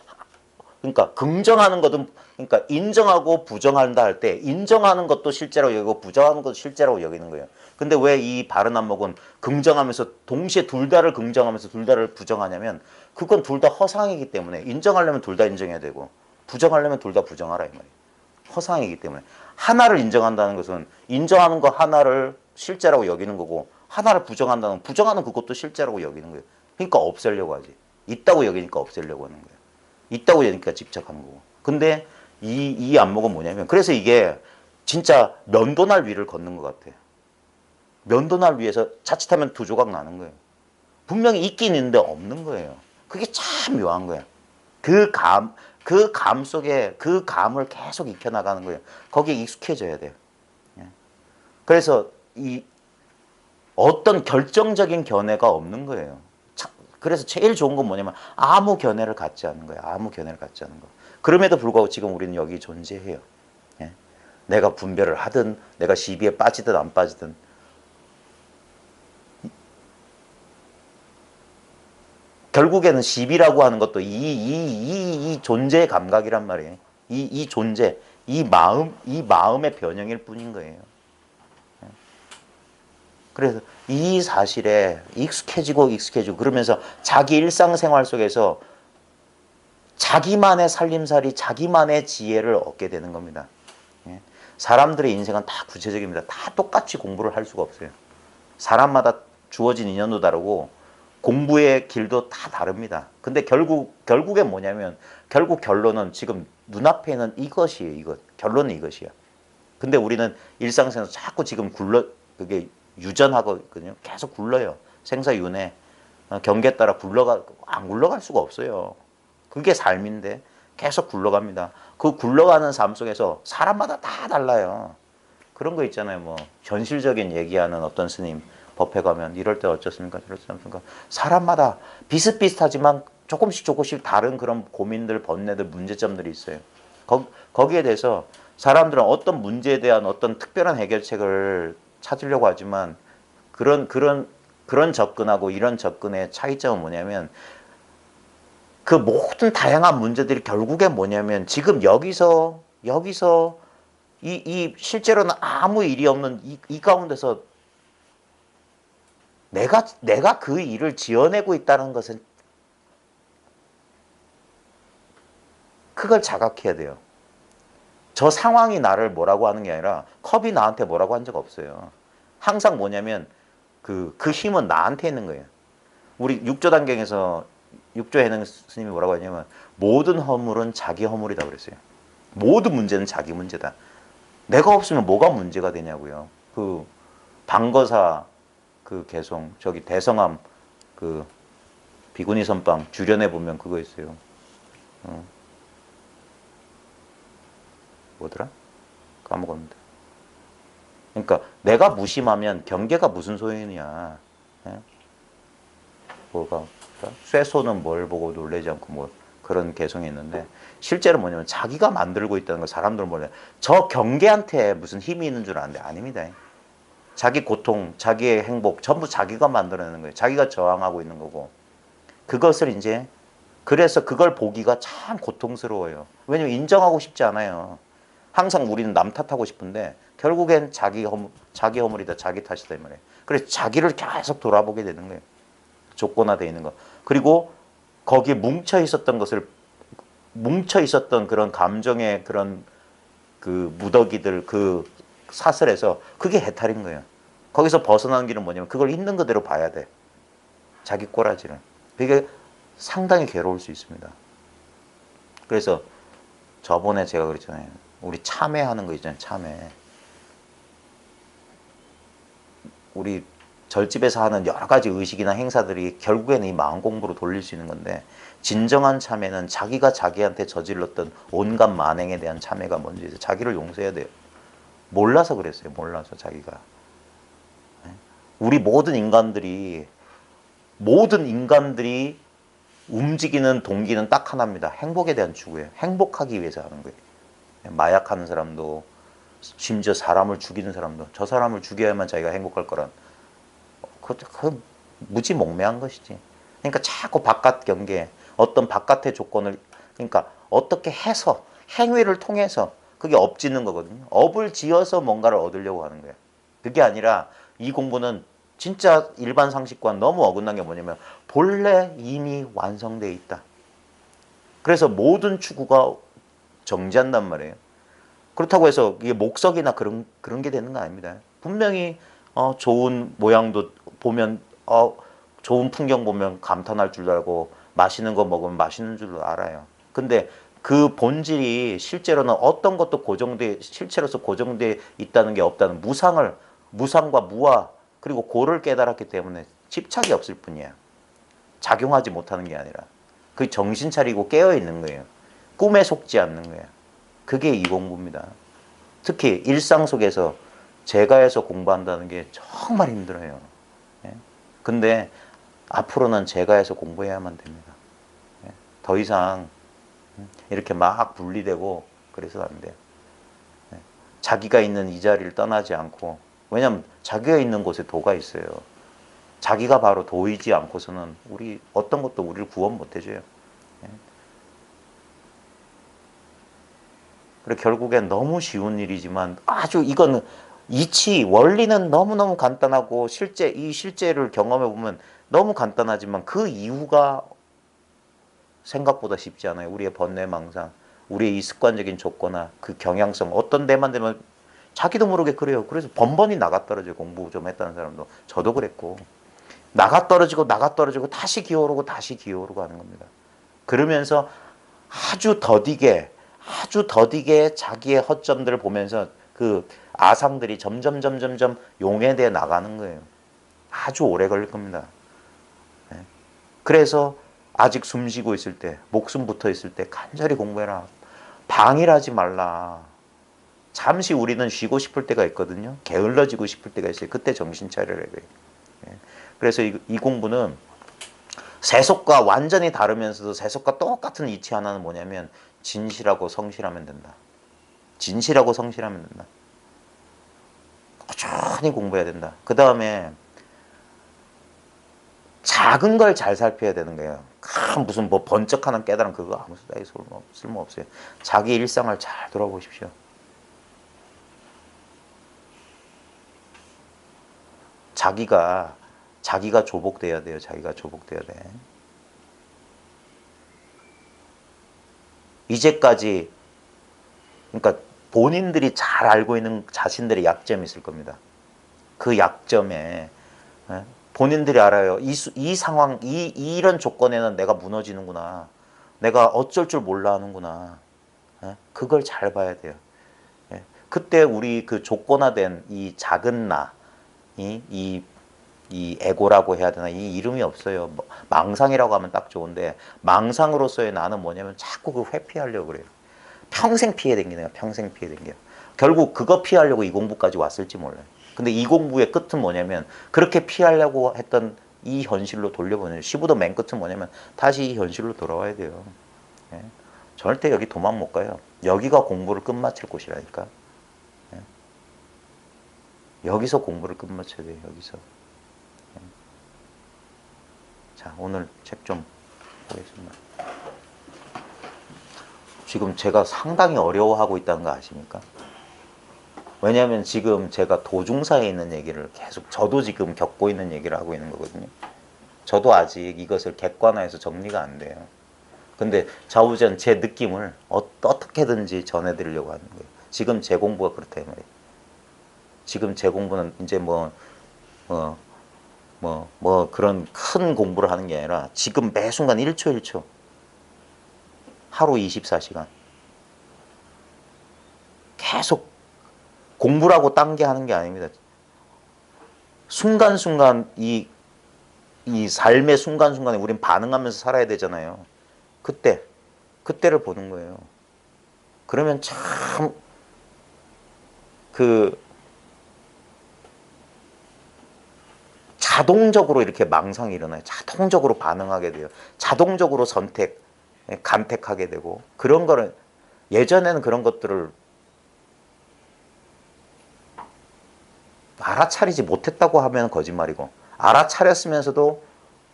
그러니까 긍정하는 것은 그러니까 인정하고 부정한다 할 때 인정하는 것도 실제로 여기고 부정하는 것도 실제로 여기는 거예요. 근데 왜 이 바른 안목은 긍정하면서 동시에 둘 다를 긍정하면서 둘 다를 부정하냐면 그건 둘 다 허상이기 때문에 인정하려면 둘 다 인정해야 되고 부정하려면 둘 다 부정하라 이 말이에요. 허상이기 때문에 하나를 인정한다는 것은 인정하는 거 하나를 실제라고 여기는 거고 하나를 부정한다는 부정하는 그것도 실제라고 여기는 거예요. 그러니까 없애려고 하지. 있다고 여기니까 없애려고 하는 거예요. 있다고 여기니까 집착하는 거고. 근데 이 안목은 뭐냐면 그래서 이게 진짜 면도날 위를 걷는 것 같아요. 면도날 위에서 자칫하면 두 조각 나는 거예요. 분명히 있긴 있는데 없는 거예요. 그게 참 묘한 거예요. 그 감 속에 그 감을 계속 익혀나가는 거예요. 거기에 익숙해져야 돼요. 그래서 이 어떤 결정적인 견해가 없는 거예요. 그래서 제일 좋은 건 뭐냐면 아무 견해를 갖지 않는 거예요. 아무 견해를 갖지 않는 거. 그럼에도 불구하고 지금 우리는 여기 존재해요. 예? 내가 분별을 하든 내가 시비에 빠지든 안 빠지든 결국에는 시비라고 하는 것도 이 존재의 감각이란 말이에요. 이 존재, 이 마음의 변형일 뿐인 거예요. 그래서 이 사실에 익숙해지고 그러면서 자기 일상생활 속에서 자기만의 살림살이, 자기만의 지혜를 얻게 되는 겁니다. 사람들의 인생은 다 구체적입니다. 다 똑같이 공부를 할 수가 없어요. 사람마다 주어진 인연도 다르고 공부의 길도 다 다릅니다. 근데 결국엔 뭐냐면 결국 결론은 지금 눈앞에 있는 이것이에요. 이것. 결론은 이것이야. 근데 우리는 일상생활에서 자꾸 지금 그게 유전하고 있거든요. 계속 굴러요. 생사윤회. 경계에 따라 안 굴러갈 수가 없어요. 그게 삶인데 계속 굴러갑니다. 그 굴러가는 삶 속에서 사람마다 다 달라요. 그런 거 있잖아요. 뭐 현실적인 얘기하는 어떤 스님 법회 가면 이럴 때 어쩌습니까? 저럴 때 어쩌습니까? 사람마다 비슷비슷하지만 조금씩 다른 그런 고민들, 번뇌들, 문제점들이 있어요. 거기에 대해서 사람들은 어떤 문제에 대한 어떤 특별한 해결책을 찾으려고 하지만 그런 접근하고 이런 접근의 차이점은 뭐냐면 그 모든 다양한 문제들이 결국에 뭐냐면 지금 여기서 이 실제로는 아무 일이 없는 이 가운데서 내가 그 일을 지어내고 있다는 것은 그걸 자각해야 돼요. 저 상황이 나를 뭐라고 하는 게 아니라 컵이 나한테 뭐라고 한 적 없어요. 항상 뭐냐면 그 힘은 나한테 있는 거예요. 우리 육조단경에서 육조해능 스님이 뭐라고 하냐면 모든 허물은 자기 허물이다 그랬어요. 모든 문제는 자기 문제다. 내가 없으면 뭐가 문제가 되냐고요. 그 방거사 그 개송 저기 대성함 그 비구니 선방 주련에 보면 그거 있어요. 뭐더라? 까먹었는데. 그러니까 내가 무심하면 경계가 무슨 소용이냐. 예? 뭐가 쇠소는 뭘 보고 놀라지 않고 뭐 그런 개성이 있는데 실제로 뭐냐면 자기가 만들고 있다는 걸 사람들은 몰라요. 저 경계한테 무슨 힘이 있는 줄 아는데 아닙니다. 자기 고통, 자기의 행복 전부 자기가 만들어내는 거예요. 자기가 저항하고 있는 거고 그것을 이제 그래서 그걸 보기가 참 고통스러워요. 왜냐면 인정하고 싶지 않아요. 항상 우리는 남 탓하고 싶은데 결국엔 자기 허물이다, 자기 탓이다 이 말이에요. 그래서 자기를 계속 돌아보게 되는 거예요. 조건화되어 있는 거. 그리고 거기에 뭉쳐 있었던 그런 감정의 그런 그 무더기들, 그 사슬에서 그게 해탈인 거예요. 거기서 벗어나는 길은 뭐냐면 그걸 있는 그대로 봐야 돼. 자기 꼬라지를. 그게 상당히 괴로울 수 있습니다. 그래서 저번에 제가 그랬잖아요. 우리 참회하는 거 있잖아요. 참회. 우리 절집에서 하는 여러 가지 의식이나 행사들이 결국에는 이 마음 공부로 돌릴 수 있는 건데, 진정한 참회는 자기가 자기한테 저질렀던 온갖 만행에 대한 참회가 먼저 있어요. 자기를 용서해야 돼요. 몰라서 그랬어요. 몰라서 자기가. 우리 모든 인간들이 움직이는 동기는 딱 하나입니다. 행복에 대한 추구예요. 행복하기 위해서 하는 거예요. 마약하는 사람도, 심지어 사람을 죽이는 사람도 저 사람을 죽여야만 자기가 행복할 거란, 그 무지몽매한 것이지. 그러니까 자꾸 바깥 경계, 어떤 바깥의 조건을, 그러니까 어떻게 해서, 행위를 통해서 그게 업짓는 거거든요. 업을 지어서 뭔가를 얻으려고 하는 거예요. 그게 아니라 이 공부는 진짜 일반 상식과 너무 어긋난 게 뭐냐면, 본래 이미 완성되어 있다. 그래서 모든 추구가 정지한단 말이에요. 그렇다고 해서 이게 목석이나 그런 게 되는 거 아닙니다. 분명히 좋은 모양도 보면, 좋은 풍경 보면 감탄할 줄 알고, 맛있는 거 먹으면 맛있는 줄 알아요. 근데 그 본질이 실제로는 어떤 것도 실체로서 고정돼 있다는 게 없다는 무상과 무아, 그리고 고를 깨달았기 때문에 집착이 없을 뿐이야. 작용하지 못하는 게 아니라. 그 정신 차리고 깨어 있는 거예요. 꿈에 속지 않는 거예요. 그게 이 공부입니다. 특히 일상 속에서 제가에서 공부한다는 게 정말 힘들어요. 예? 근데 앞으로는 제가에서 공부해야만 됩니다. 예? 더 이상 이렇게 막 분리되고 그래서 안 돼요. 예? 자기가 있는 이 자리를 떠나지 않고, 왜냐하면 자기가 있는 곳에 도가 있어요. 자기가 바로 도이지 않고서는 어떤 것도 우리를 구원 못 해줘요. 예? 그래, 결국엔 너무 쉬운 일이지만, 이거는 원리는 너무너무 간단하고, 이 실제를 경험해 보면 너무 간단하지만 그 이유가 생각보다 쉽지 않아요. 우리의 번뇌망상, 우리의 이 습관적인 조건화, 그 경향성, 어떤 데만 되면 자기도 모르게 그래요. 그래서 번번이 나가 떨어져요. 공부 좀 했다는 사람도. 저도 그랬고. 나가 떨어지고 다시 기어오르고 다시 기어오르고 하는 겁니다. 그러면서 아주 더디게 자기의 허점들을 보면서 그 아상들이 점점 용해돼 나가는 거예요. 아주 오래 걸릴 겁니다. 그래서 아직 숨 쉬고 있을 때, 목숨 붙어 있을 때 간절히 공부해라. 방일하지 말라. 잠시 우리는 쉬고 싶을 때가 있거든요. 게을러지고 싶을 때가 있어요. 그때 정신 차려야 돼요. 그래서 이 공부는 세속과 완전히 다르면서도 세속과 똑같은 이치 하나는 뭐냐면, 진실하고 성실하면 된다. 진실하고 성실하면 된다. 꾸준히 공부해야 된다. 그 다음에 작은 걸 잘 살펴야 되는 거예요. 무슨 번쩍하는 깨달음, 그거 아무 쓸모 없어요. 자기 일상을 잘 돌아보십시오. 자기가 조복돼야 돼요. 자기가 조복돼야 돼. 이제까지, 그러니까 본인들이 잘 알고 있는 자신들의 약점이 있을 겁니다. 그 약점에, 본인들이 알아요. 이 상황, 이런 조건에는 내가 무너지는구나. 내가 어쩔 줄 몰라 하는구나. 그걸 잘 봐야 돼요. 그때 우리 그 조건화된 이 작은 나, 이 에고라고 해야 되나, 이 이름이 없어요. 망상이라고 하면 딱 좋은데, 망상으로서의 나는 뭐냐면 자꾸 그 회피하려고 그래요. 평생 피해 댕기는 거야. 평생 피해 댕겨. 결국 그거 피하려고 이 공부까지 왔을지 몰라요. 근데 이 공부의 끝은 뭐냐면, 그렇게 피하려고 했던 이 현실로 돌려보내요. 시부도 맨 끝은 뭐냐면 다시 이 현실로 돌아와야 돼요. 예? 절대 여기 도망 못 가요. 여기가 공부를 끝마칠 곳이라니까. 예? 여기서 공부를 끝마쳐야 돼요. 여기서. 예? 자, 오늘 책 좀 보겠습니다. 지금 제가 상당히 어려워하고 있다는 거 아십니까? 왜냐하면 지금 제가 도중사에 있는 얘기를 계속, 저도 지금 겪고 있는 얘기를 하고 있는 거거든요. 저도 아직 이것을 객관화해서 정리가 안 돼요. 근데 좌우전 제 느낌을 어떻게든지 전해드리려고 하는 거예요. 지금 제 공부가 그렇다 이 말이에요. 지금 제 공부는 이제 그런 큰 공부를 하는 게 아니라, 지금 매 순간 1초 1초, 하루 24시간 계속 공부라고 딴 게 하는 게 아닙니다. 순간순간 이 삶의 순간순간에 우린 반응하면서 살아야 되잖아요. 그때를 보는 거예요. 그러면 참 그 자동적으로 이렇게 망상이 일어나요. 자동적으로 반응하게 돼요. 자동적으로 간택하게 되고 그런 거를 예전에는 그런 것들을 알아차리지 못했다고 하면 거짓말이고 알아차렸으면서도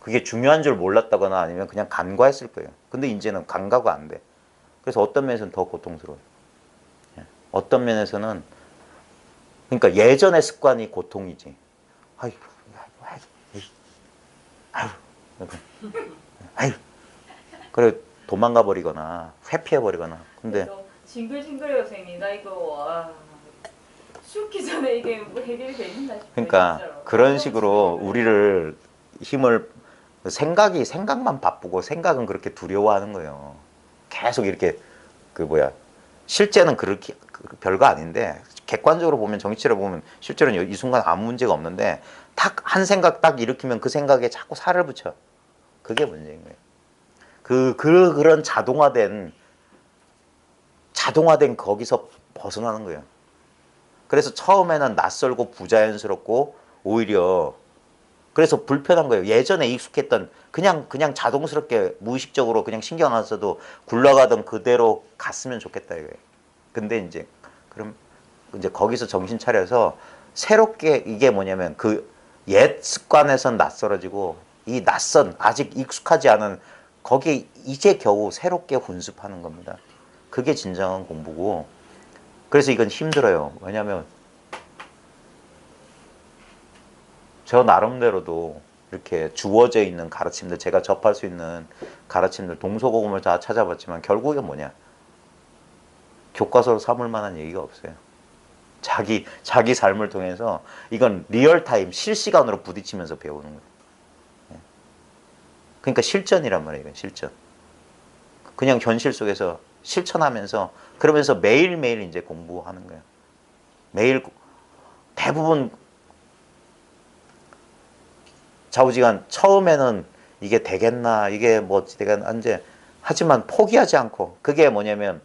그게 중요한 줄 몰랐다거나 아니면 그냥 간과했을 거예요. 근데 이제는 간과가 안 돼. 그래서 어떤 면에서는 더 고통스러워요. 어떤 면에서는 그러니까 예전의 습관이 고통이지. 아유, 아유, 아유, 그래 도망가 버리거나 회피해 버리거나. 근데 징글징글해요, 선생님. 나 이거 와, 죽기 전에 이게 뭐 해결이 되겠나 싶어요. 그러니까 진짜로. 그런 식으로 우리를 힘을 생각만 바쁘고 생각은 그렇게 두려워하는 거예요. 계속 이렇게 그 뭐야 실제는 그렇게 별거 아닌데 객관적으로 보면 정치를 보면 실제로는 이 순간 아무 문제가 없는데 딱 한 생각 딱 일으키면 그 생각에 자꾸 살을 붙여. 그게 문제인 거예요. 그런 자동화된 거기서 벗어나는 거예요. 그래서 처음에는 낯설고 부자연스럽고 오히려 그래서 불편한 거예요. 예전에 익숙했던 그냥 자동스럽게 무의식적으로 그냥 신경 안 써도 굴러가던 그대로 갔으면 좋겠다 이거예요. 근데 이제 그럼 이제 거기서 정신 차려서 새롭게 이게 뭐냐면 그 옛 습관에선 낯설어지고 이 낯선 아직 익숙하지 않은 거기에 이제 겨우 새롭게 훈습하는 겁니다. 그게 진정한 공부고 그래서 이건 힘들어요. 왜냐하면 저 나름대로도 이렇게 주어져 있는 가르침들 제가 접할 수 있는 가르침들 동서고금을 다 찾아봤지만 결국에 뭐냐 교과서로 삼을 만한 얘기가 없어요. 자기 삶을 통해서 이건 리얼타임 실시간으로 부딪히면서 배우는 거예요. 그러니까 실전이란 말이에요. 이건 실전. 그냥 현실 속에서 실천하면서 그러면서 매일매일 이제 공부하는 거예요. 매일 대부분 좌우지간 처음에는 이게 되겠나 이게 뭐 되겠나 이제 하지만 포기하지 않고 그게 뭐냐면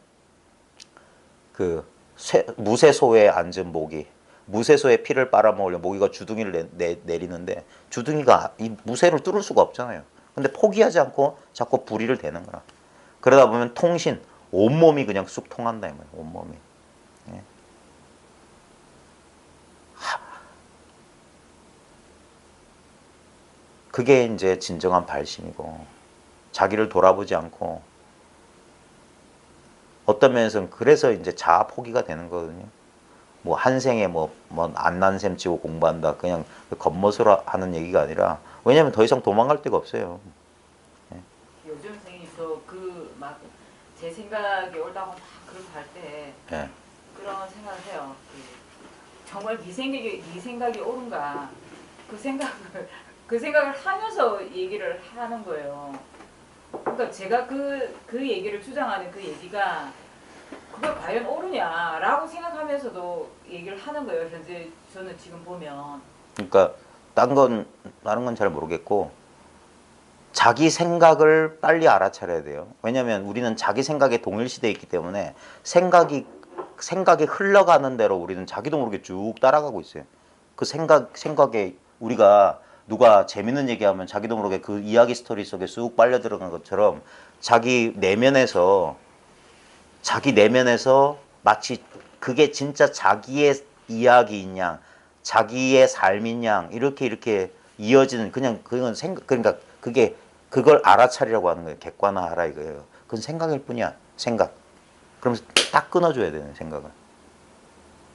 그 무쇠소에 앉은 모기 무쇠소에 피를 빨아먹으려 모기가 주둥이를 내리는데 주둥이가 이 무쇠를 뚫을 수가 없잖아요. 근데 포기하지 않고 자꾸 부리를 대는 거라. 그러다 보면 통신 온몸이 그냥 쑥 통한다 이 말이에요. 온몸이. 예. 그게 이제 진정한 발심이고 자기를 돌아보지 않고 어떤 면에서는 그래서 이제 자아 포기가 되는 거거든요. 뭐 한 생에 뭐 안 난 셈 치고 공부한다 그냥 겉멋으로 하는 얘기가 아니라 왜냐면 더 이상 도망갈 데가 없어요. 예. 요즘 선생님 저그 막 제 생각이 옳다고 막 그렇게 할 때 예. 그런 생각을 해요. 정말 네 생각이 옳은가 그 생각을 하면서 얘기를 하는 거예요. 그러니까 제가 그 얘기를 주장하는 그 얘기가 그게 과연 옳으냐라고 생각하면서도 얘기를 하는 거예요. 현재 저는 지금 보면. 그러니까 다른 건 잘 모르겠고 자기 생각을 빨리 알아차려야 돼요. 왜냐하면 우리는 자기 생각에 동일시되어 있기 때문에 생각이 흘러가는 대로 우리는 자기도 모르게 쭉 따라가고 있어요. 그 생각에 우리가 누가 재밌는 얘기하면 자기도 모르게 그 이야기 스토리 속에 쑥 빨려 들어간 것처럼 자기 내면에서 마치 그게 진짜 자기의 이야기인 양, 자기의 삶인 양 이렇게 이어지는 그건 생각 그러니까 그걸 알아차리라고 하는 거예요. 객관화하라 이거예요. 그건 생각일 뿐이야. 생각. 그러면서 딱 끊어줘야 되는 생각을.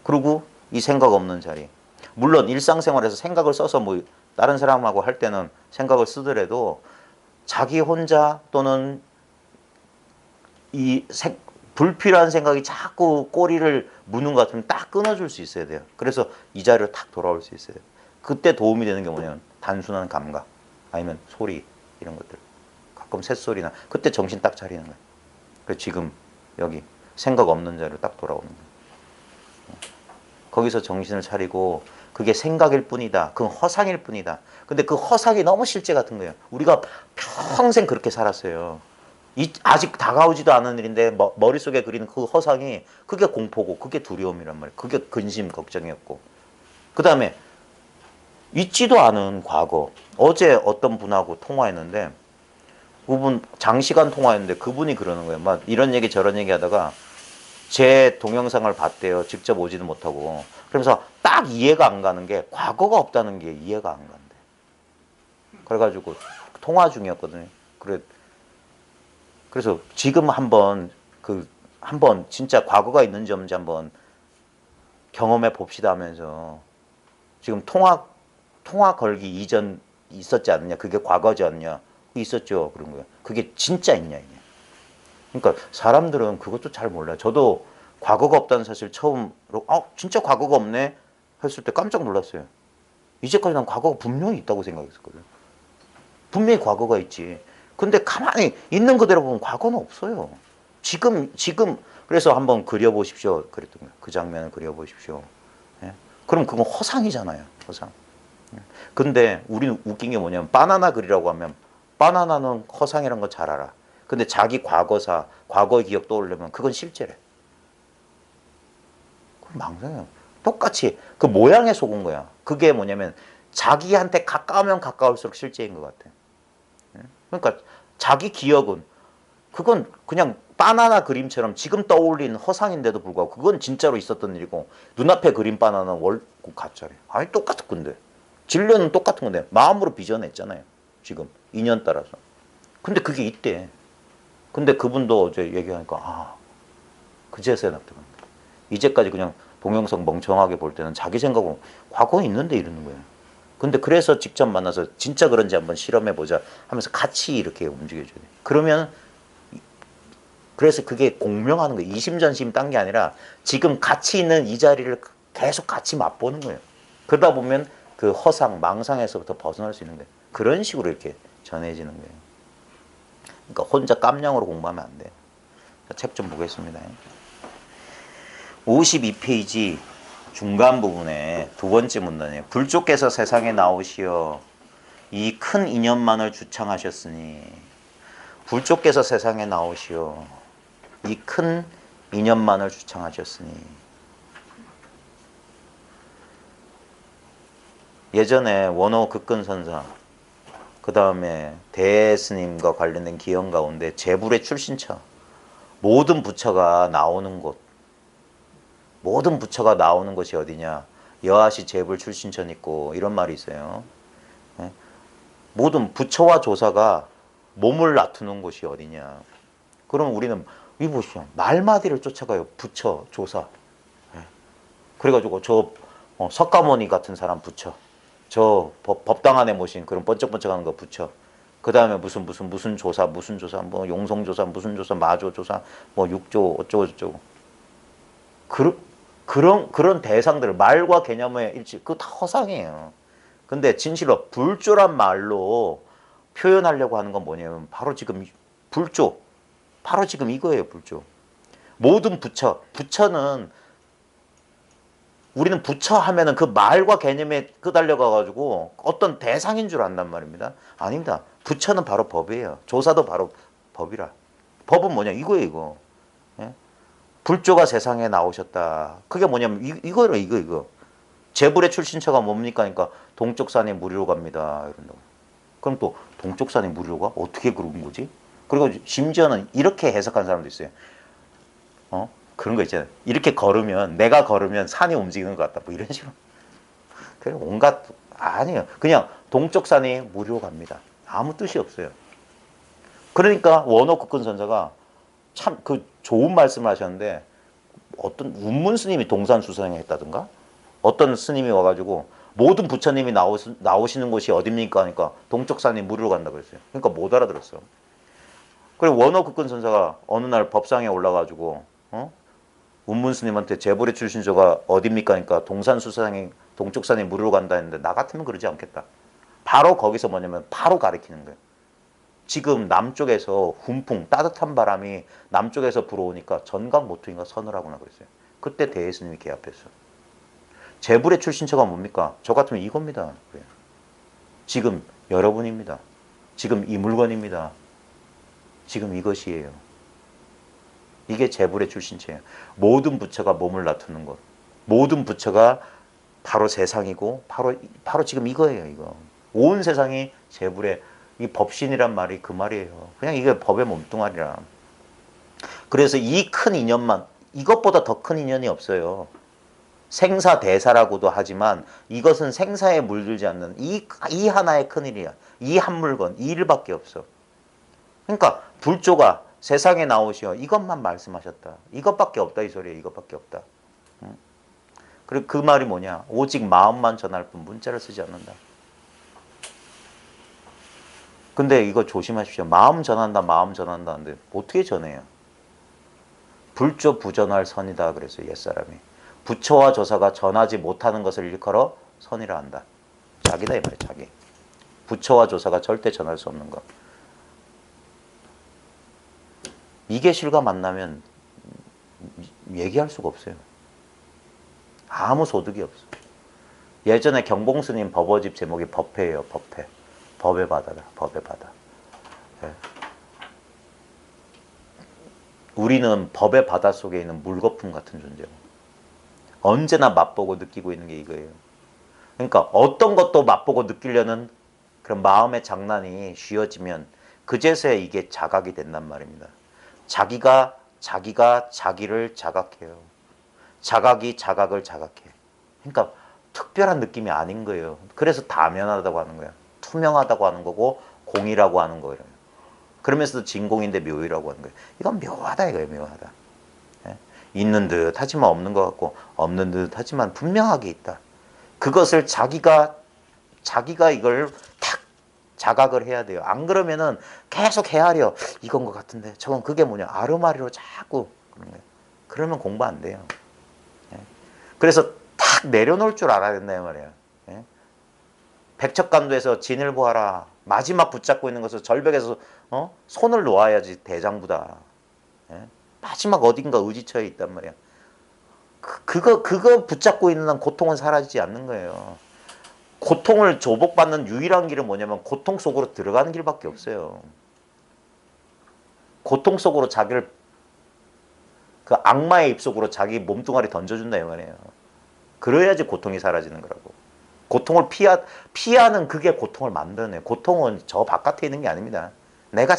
그리고 이 생각 없는 자리. 물론 일상생활에서 생각을 써서 뭐 다른 사람하고 할 때는 생각을 쓰더라도 자기 혼자 또는 불필요한 생각이 자꾸 꼬리를 무는 것 같으면 딱 끊어줄 수 있어야 돼요. 그래서 이 자리로 탁 돌아올 수 있어요. 그때 도움이 되는 게 뭐냐면 단순한 감각 아니면 소리 이런 것들. 가끔 새소리나 그때 정신 딱 차리는 거예요. 그래서 지금 여기 생각 없는 자리로 딱 돌아오는 거예요. 거기서 정신을 차리고 그게 생각일 뿐이다. 그건 허상일 뿐이다. 근데 그 허상이 너무 실제 같은 거예요. 우리가 평생 그렇게 살았어요. 아직 다가오지도 않은 일인데 머릿속에 그리는 그 허상이 그게 공포고 그게 두려움이란 말이에요. 그게 근심, 걱정이었고. 그 다음에 있지도 않은 과거. 어제 어떤 분하고 통화했는데 그분 장시간 통화했는데 그분이 그러는 거예요. 막 이런 얘기 저런 얘기 하다가 제 동영상을 봤대요. 직접 오지도 못하고. 그러면서 딱 이해가 안 가는 게 과거가 없다는 게 이해가 안 간대. 그래가지고 통화 중이었거든요. 그래서 지금 한번 진짜 과거가 있는지 없는지 한번 경험해 봅시다 하면서 지금 통화 걸기 이전 있었지 않느냐? 그게 과거지 않냐? 있었죠. 그런 거예요. 그게 진짜 있냐, 있냐. 그러니까 사람들은 그것도 잘 몰라요. 저도 과거가 없다는 사실 처음으로 진짜 과거가 없네 했을 때 깜짝 놀랐어요. 이제까지 난 과거가 분명히 있다고 생각했었거든요. 분명히 과거가 있지. 근데 가만히 있는 그대로 보면 과거는 없어요. 지금 그래서 한번 그려보십시오. 그랬던 거예요. 그 장면을 그려보십시오. 예? 그럼 그건 허상이잖아요. 허상. 근데 우리는 웃긴 게 뭐냐면 바나나 그리라고 하면 바나나는 허상이라는 거 잘 알아. 근데 자기 과거사, 과거의 기억 떠올리면 그건 실제래. 그건 망상이야. 똑같이 그 모양에 속은 거야. 그게 뭐냐면 자기한테 가까우면 가까울수록 실제인 것 같아. 그러니까 자기 기억은 그건 그냥 바나나 그림처럼 지금 떠올린 허상인데도 불구하고 그건 진짜로 있었던 일이고 눈앞에 그린 바나나는 가짜래. 아니 똑같은 건데. 진료는 똑같은 건데 마음으로 빚어냈잖아요. 지금 인연 따라서. 근데 그게 있대. 근데 그분도 어제 얘기하니까 그제서야 납득한다. 이제까지 그냥 동영상 멍청하게 볼 때는 자기 생각은 과거에 있는데 이러는 거예요. 근데 그래서 직접 만나서 진짜 그런지 한번 실험해보자 하면서 같이 이렇게 움직여줘야 돼. 그러면 그래서 그게 공명하는 거예요. 이심전심 딴 게 아니라 지금 같이 있는 이 자리를 계속 같이 맛보는 거예요. 그러다 보면 그 허상, 망상에서부터 벗어날 수 있는 거예요. 그런 식으로 이렇게 전해지는 거예요. 그러니까 혼자 깜냥으로 공부하면 안 돼요. 책 좀 보겠습니다. 52페이지 중간 부분에 두 번째 문단이에요. 불조께서 세상에 나오시어 이 큰 인연만을 주창하셨으니 불조께서 세상에 나오시어 이 큰 인연만을 주창하셨으니 예전에 원호 극근선사 그 다음에 대스님과 관련된 기원 가운데 제불의 출신처 모든 부처가 나오는 곳 모든 부처가 나오는 곳이 어디냐 여하시 제불 출신천 있고 이런 말이 있어요. 모든 부처와 조사가 몸을 나투는 곳이 어디냐. 그럼 우리는 이 보시죠. 말마디를 쫓아가요. 부처, 조사. 그래가지고 저 석가모니 같은 사람 부처. 저 법당 안에 모신 그런 번쩍번쩍하는 거 부처. 그 다음에 무슨 조사 뭐 용성조사 무슨 조사 마조조사 뭐 육조 어쩌고 저쩌고. 그런 대상들 말과 개념의 일치 그거 다 허상이에요. 근데 진실로 불조란 말로 표현하려고 하는 건 뭐냐면 바로 지금 불조 바로 지금 이거예요. 불조 모든 부처는 우리는 부처 하면은 그 말과 개념에 끄달려가 가지고 어떤 대상인 줄 안단 말입니다. 아닙니다. 부처는 바로 법이에요. 조사도 바로 법이라. 법은 뭐냐 이거예요. 이거 불조가 세상에 나오셨다. 그게 뭐냐면 이거예요. 이거. 제불의 출신처가 뭡니까? 그러니까 동쪽산에 무리로 갑니다. 이런다고. 그럼 또 동쪽산에 무리로 가? 어떻게 그런 거지? 그리고 심지어는 이렇게 해석한 사람도 있어요. 그런 거 있잖아요. 이렇게 걸으면 내가 걸으면 산이 움직이는 것 같다. 뭐 이런 식으로. 그냥 온갖 아니에요. 그냥 동쪽산에 무리로 갑니다. 아무 뜻이 없어요. 그러니까 원호 국근 선사가 참 그 좋은 말씀을 하셨는데 어떤 운문 스님이 동산 수상을 했다든가 어떤 스님이 와가지고 모든 부처님이 나오시는 곳이 어딥니까 하니까 동쪽산에 무리로 간다고 그랬어요. 그러니까 못 알아들었어. 그리고 원호 국근 선사가 어느 날 법상에 올라가지고 운문 스님한테 제불의 출신조가 어딥니까 하니까 동쪽산에 무리로 간다 했는데 나 같으면 그러지 않겠다. 바로 거기서 뭐냐면 바로 가리키는 거예요. 지금 남쪽에서 훈풍 따뜻한 바람이 남쪽에서 불어오니까 전각 모퉁이가 서늘하구나 그랬어요. 그때 대예스님이 개합했어. 재불의 출신처가 뭡니까? 저 같으면 이겁니다. 지금 여러분입니다. 지금 이 물건입니다. 지금 이것이에요. 이게 재불의 출신처예요. 모든 부처가 몸을 놔두는 것. 모든 부처가 바로 세상이고 바로 지금 이거예요. 이거. 온 세상이 재불의 이 법신이란 말이 그 말이에요. 그냥 이게 법의 몸뚱아리라. 그래서 이 큰 인연만 이것보다 더 큰 인연이 없어요. 생사대사라고도 하지만 이것은 생사에 물들지 않는 이 하나의 큰일이야. 이 한 물건, 이 일밖에 없어. 그러니까 불조가 세상에 나오시어 이것만 말씀하셨다. 이것밖에 없다 이 소리예요. 이것밖에 없다. 그리고 그 말이 뭐냐? 오직 마음만 전할 뿐 문자를 쓰지 않는다. 근데 이거 조심하십시오. 마음 전한다, 마음 전한다 하는데 어떻게 전해요? 불조 부전할 선이다 그랬어요. 옛사람이. 부처와 조사가 전하지 못하는 것을 일컬어 선이라 한다. 자기다 이 말이에요. 자기. 부처와 조사가 절대 전할 수 없는 것. 미계실과 만나면 얘기할 수가 없어요. 아무 소득이 없어. 예전에 경봉스님 법어집 제목이 법회예요. 법회. 법의 바다다. 법의 바다. 네. 우리는 법의 바다 속에 있는 물거품 같은 존재고 언제나 맛보고 느끼고 있는 게 이거예요. 그러니까 어떤 것도 맛보고 느끼려는 그런 마음의 장난이 쉬어지면 그제서야 이게 자각이 된단 말입니다. 자기가 자기를 자각해요. 자각이 자각을 자각해. 그러니까 특별한 느낌이 아닌 거예요. 그래서 다면하다고 하는 거야. 투명하다고 하는 거고 공이라고 하는 거예요. 그러면서도 진공인데 묘이라고 하는 거예요. 이건 묘하다 이거예요. 묘하다. 예? 있는 듯 하지만 없는 것 같고 없는 듯 하지만 분명하게 있다. 그것을 자기가 이걸 탁 자각을 해야 돼요. 안 그러면은 계속 헤아려. 이건 것 같은데 저건 그게 뭐냐. 아르마리로 자꾸 그런 거예요. 그러면 공부 안 돼요. 예? 그래서 탁 내려놓을 줄 알아야 된다 이 말이에요. 예? 백척간도에서 진을 보아라. 마지막 붙잡고 있는 것을 절벽에서 손을 놓아야지 대장부다. 예? 마지막 어딘가 의지처에 있단 말이야. 그거 붙잡고 있는 한 고통은 사라지지 않는 거예요. 고통을 조복받는 유일한 길은 뭐냐면 고통 속으로 들어가는 길밖에 없어요. 고통 속으로 자기를 그 악마의 입속으로 자기 몸뚱아리 던져준다 이 말이에요. 그래야지 고통이 사라지는 거라고. 고통을 피하는 그게 고통을 만들어내요. 고통은 저 바깥에 있는 게 아닙니다. 내가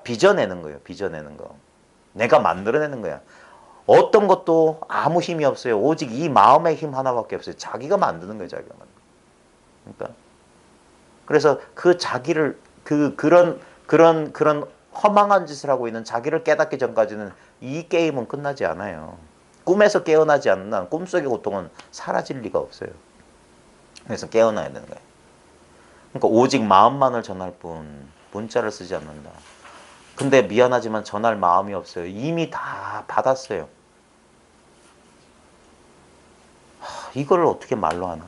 빚어내는 거예요. 빚어내는 거. 내가 만들어내는 거야. 어떤 것도 아무 힘이 없어요. 오직 이 마음의 힘 하나밖에 없어요. 자기가 만드는 거예요. 자기가 만드는 거예요. 그러니까 그래서 그 자기를 그런 허망한 짓을 하고 있는 자기를 깨닫기 전까지는 이 게임은 끝나지 않아요. 꿈에서 깨어나지 않는 한 꿈속의 고통은 사라질 리가 없어요. 그래서 깨어나야 되는 거예요. 그러니까 오직 마음만을 전할 뿐 문자를 쓰지 않는다. 근데 미안하지만 전할 마음이 없어요. 이미 다 받았어요. 이걸 어떻게 말로 하나?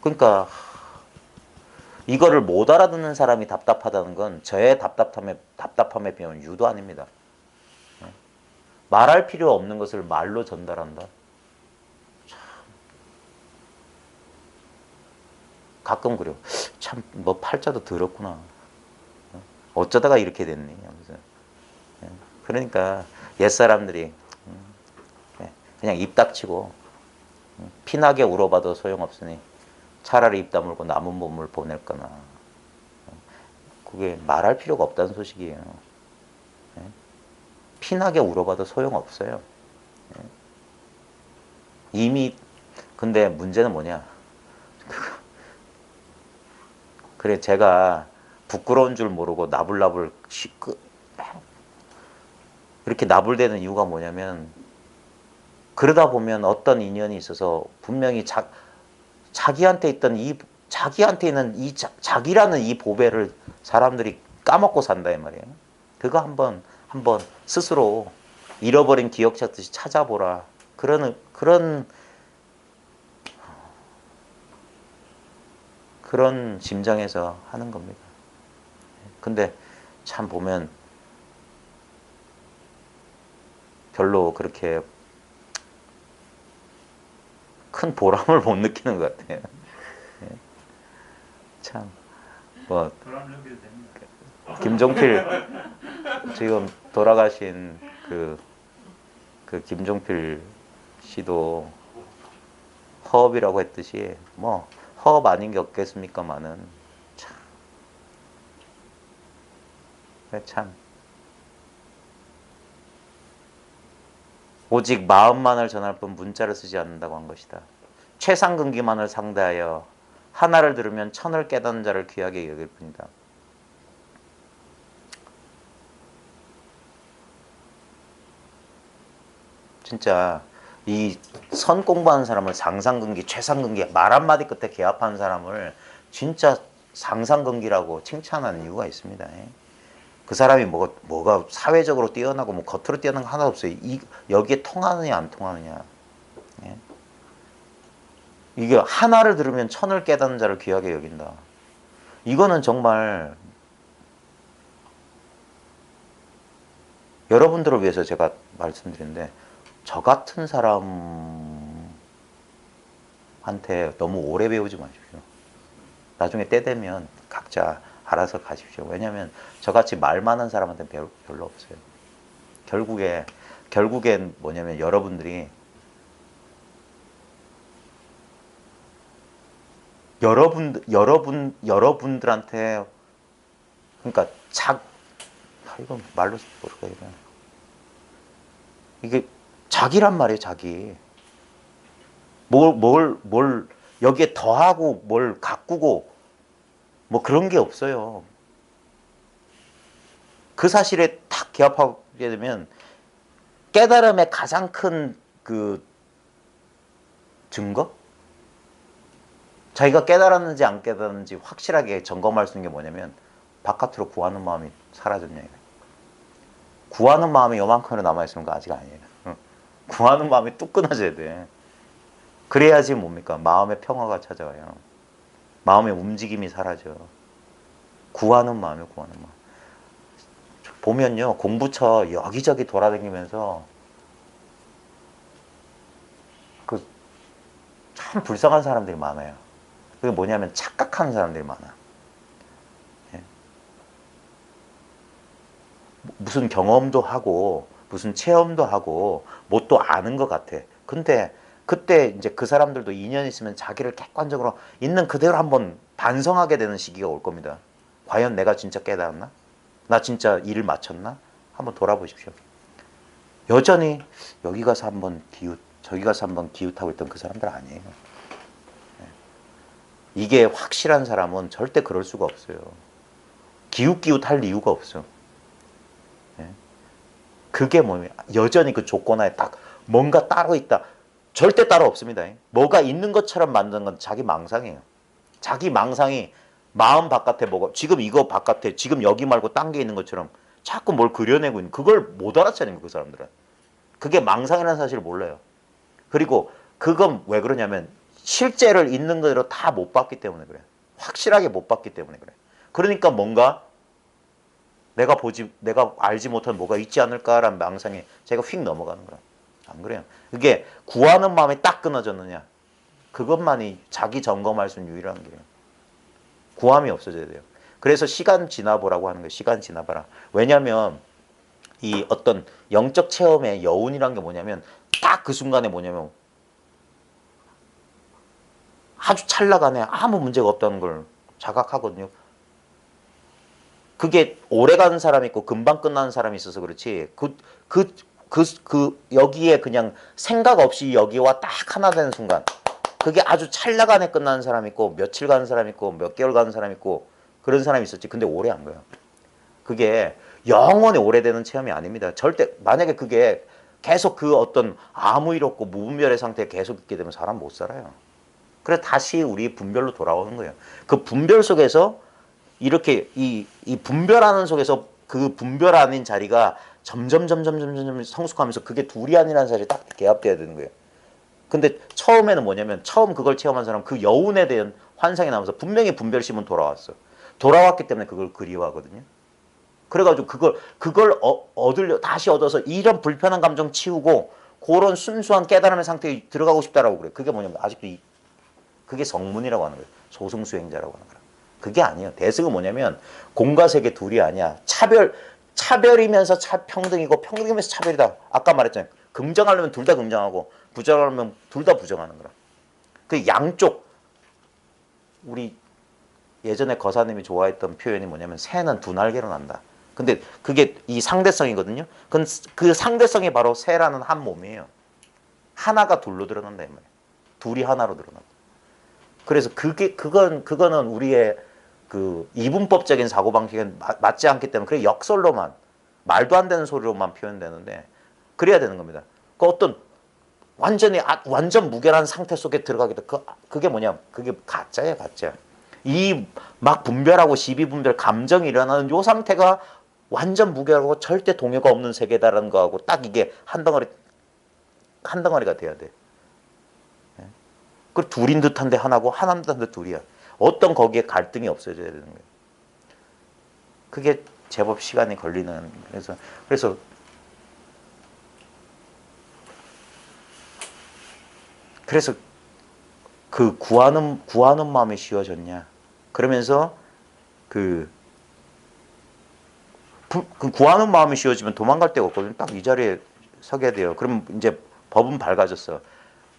그러니까 이거를 못 알아듣는 사람이 답답하다는 건 저의 답답함에 비하면 유도 아닙니다. 말할 필요 없는 것을 말로 전달한다. 가끔 그래요. 참 뭐 팔자도 더럽구나. 어쩌다가 이렇게 됐니? 그러니까 옛사람들이 그냥 입 닥치고 피나게 울어봐도 소용없으니 차라리 입 다물고 남은 몸을 보낼 거나. 그게 말할 필요가 없다는 소식이에요. 피나게 울어봐도 소용없어요. 이미 근데 문제는 뭐냐. 그래 제가 부끄러운 줄 모르고 나불나불 이렇게 나불대는 이유가 뭐냐면 그러다 보면 어떤 인연이 있어서 분명히 자기한테 있는 이 자기라는 이 보배를 사람들이 까먹고 산다 이 말이에요. 그거 한번 스스로 잃어버린 기억 찾듯이 찾아보라. 그런 심정에서 하는 겁니다. 근데 참 보면 별로 그렇게 큰 보람을 못 느끼는 것 같아요. 예. 참, 뭐, 보람 느껴도 됩니다. 김종필, 지금 돌아가신 그 김종필 씨도 허업이라고 했듯이, 뭐, 허업 아닌 게 없겠습니까마는, 참. 오직 마음만을 전할 뿐 문자를 쓰지 않는다고 한 것이다. 최상근기만을 상대하여 하나를 들으면 천을 깨닫는 자를 귀하게 여길 뿐이다. 진짜 이 선 공부하는 사람을 상상근기, 최상근기 말 한마디 끝에 개합하는 사람을 진짜 상상근기라고 칭찬하는 이유가 있습니다. 그 사람이 뭐가 사회적으로 뛰어나고 뭐 겉으로 뛰어난 거 하나도 없어요. 여기에 통하느냐 안 통하느냐. 예? 이게 하나를 들으면 천을 깨닫는 자를 귀하게 여긴다. 이거는 정말 여러분들을 위해서 제가 말씀드리는데 저 같은 사람한테 너무 오래 배우지 마십시오. 나중에 때 되면 각자 알아서 가십시오. 왜냐하면 저같이 말 많은 사람한테 별로 없어요. 결국엔 뭐냐면 여러분들한테 그러니까 이건 말로 모르겠어요. 이게 자기란 말이에요, 자기. 뭘 여기에 더하고 뭘 가꾸고 뭐 그런 게 없어요. 그 사실에 탁 기합하게 되면 깨달음의 가장 큰 그 증거? 자기가 깨달았는지 안 깨달았는지 확실하게 점검할 수 있는 게 뭐냐면 바깥으로 구하는 마음이 사라졌냐. 구하는 마음이 요만큼으로 남아있으면 그 아직 아니에요. 구하는 마음이 뚝 끊어져야 돼. 그래야지 뭡니까? 마음의 평화가 찾아와요. 마음의 움직임이 사라져. 구하는 마음이요, 구하는 마음. 보면요, 공부처 여기저기 돌아다니면서 참 불쌍한 사람들이 많아요. 그게 뭐냐면 착각하는 사람들이 많아. 예. 무슨 경험도 하고 무슨 체험도 하고 뭣도 아는 것 같아. 근데 그때 이제 그 사람들도 2년 있으면 자기를 객관적으로 있는 그대로 한번 반성하게 되는 시기가 올 겁니다. 과연 내가 진짜 깨달았나? 나 진짜 일을 마쳤나? 한번 돌아보십시오. 여전히 여기 가서 한번 저기 가서 한번 기웃하고 있던 그 사람들 아니에요. 이게 확실한 사람은 절대 그럴 수가 없어요. 기웃기웃할 이유가 없어. 그게 뭐냐면 여전히 그 조건하에 딱 뭔가 따로 있다. 절대 따로 없습니다. 뭐가 있는 것처럼 만드는 건 자기 망상이에요. 자기 망상이 마음 바깥에 뭐가 지금 이거 바깥에 지금 여기 말고 딴 게 있는 것처럼 자꾸 뭘 그려내고 있는 그걸 못 알아차리는 그 사람들은. 그게 망상이라는 사실을 몰라요. 그리고 그건 왜 그러냐면 실제를 있는 그대로 다 못 봤기 때문에 그래. 확실하게 못 봤기 때문에 그래. 그러니까 뭔가 내가 알지 못한 뭐가 있지 않을까라는 망상에 제가 휙 넘어가는 거야. 안 그래요? 그게 구하는 마음이 딱 끊어졌느냐. 그것만이 자기 점검할 수 있는 유일한 길이에요. 구함이 없어져야 돼요. 그래서 시간 지나보라고 하는 거예요. 시간 지나봐라. 왜냐하면 이 어떤 영적 체험의 여운이란 게 뭐냐면 딱 그 순간에 뭐냐면 아주 찰나간에 아무 문제가 없다는 걸 자각하거든요. 그게 오래가는 사람이 있고 금방 끝나는 사람이 있어서 그렇지 여기에 그냥 생각 없이 여기와 딱 하나 되는 순간 그게 아주 찰나간에 끝나는 사람이 있고 며칠 가는 사람이 있고 몇 개월 가는 사람이 있고 그런 사람이 있었지. 근데 오래 한 거예요. 그게 영원히 오래되는 체험이 아닙니다. 절대 만약에 그게 계속 그 어떤 아무 일 없고 무분별의 상태에 계속 있게 되면 사람 못 살아요. 그래서 다시 우리 분별로 돌아오는 거예요. 그 분별 속에서 이렇게 이 분별하는 속에서 그 분별 아닌 자리가 점점 성숙하면서 그게 둘이 아니라는 사실이 딱 개합돼야 되는 거예요. 근데 처음에는 뭐냐면 처음 그걸 체험한 사람은 그 여운에 대한 환상이 나면서 분명히 분별심은 돌아왔어. 돌아왔기 때문에 그걸 그리워하거든요. 그래가지고 그걸 얻으려 다시 얻어서 이런 불편한 감정 치우고 그런 순수한 깨달음의 상태에 들어가고 싶다라고 그래. 그게 뭐냐면 아직도 그게 성문이라고 하는 거예요. 소승수행자라고 하는 거라. 그게 아니에요. 대승은 뭐냐면 공과 세계 둘이 아니야. 차별이면서 평등이고 평등이면서 차별이다. 아까 말했잖아요. 긍정하려면 둘 다 긍정하고 부정하려면 둘 다 부정하는 거라. 그 양쪽 우리 예전에 거사님이 좋아했던 표현이 뭐냐면 새는 두 날개로 난다. 근데 그게 이 상대성이거든요. 그 상대성이 바로 새라는 한 몸이에요. 하나가 둘로 드러난다 이 말이에요. 둘이 하나로 드러난다. 그래서 그거는 우리의 그 이분법적인 사고방식에 맞지 않기 때문에 그게 역설로만 말도 안 되는 소리로만 표현되는데 그래야 되는 겁니다. 그 어떤 완전 무결한 상태 속에 들어가게 돼. 그게 뭐냐? 그게 가짜예요, 가짜. 이 막 분별하고 시비분별 감정이 일어나는 요 상태가 완전 무결하고 절대 동요가 없는 세계다라는 거하고 딱 이게 한 덩어리가 돼야 돼. 그 둘인 듯한데 하나고 하나인 듯한데 둘이야. 어떤 거기에 갈등이 없어져야 되는 거예요. 그게 제법 시간이 걸리는. 그래서 그 구하는 마음이 쉬워졌냐? 그러면서 그 구하는 마음이 쉬워지면 도망갈 데가 없거든요. 딱 이 자리에 서게 돼요. 그럼 이제 법은 밝아졌어.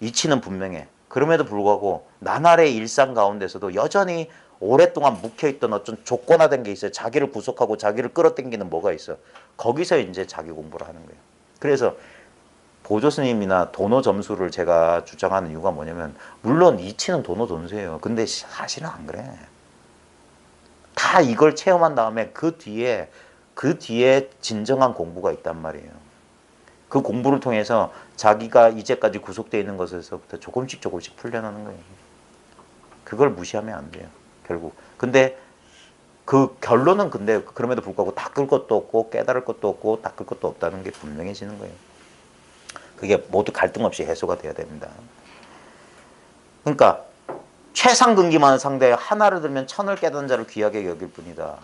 이치는 분명해. 그럼에도 불구하고 나날의 일상 가운데서도 여전히 오랫동안 묵혀있던 어떤 조건화된 게 있어요. 자기를 구속하고 자기를 끌어당기는 뭐가 있어. 거기서 이제 자기 공부를 하는 거예요. 그래서 보조 스님이나 도노 점수를 제가 주장하는 이유가 뭐냐면 물론 이치는 도노 점수예요. 근데 사실은 안 그래. 다 이걸 체험한 다음에 그 뒤에 진정한 공부가 있단 말이에요. 그 공부를 통해서 자기가 이제까지 구속되어 있는 것에서부터 조금씩 풀려나는 거예요. 그걸 무시하면 안 돼요. 결국. 근데 그 결론은 근데 그럼에도 불구하고 닦을 것도 없고 깨달을 것도 없고 닦을 것도 없다는 게 분명해지는 거예요. 그게 모두 갈등 없이 해소가 돼야 됩니다. 그러니까 최상근기만을 상대해 하나를 들면 천을 깨닫는 자를 귀하게 여길 뿐이다.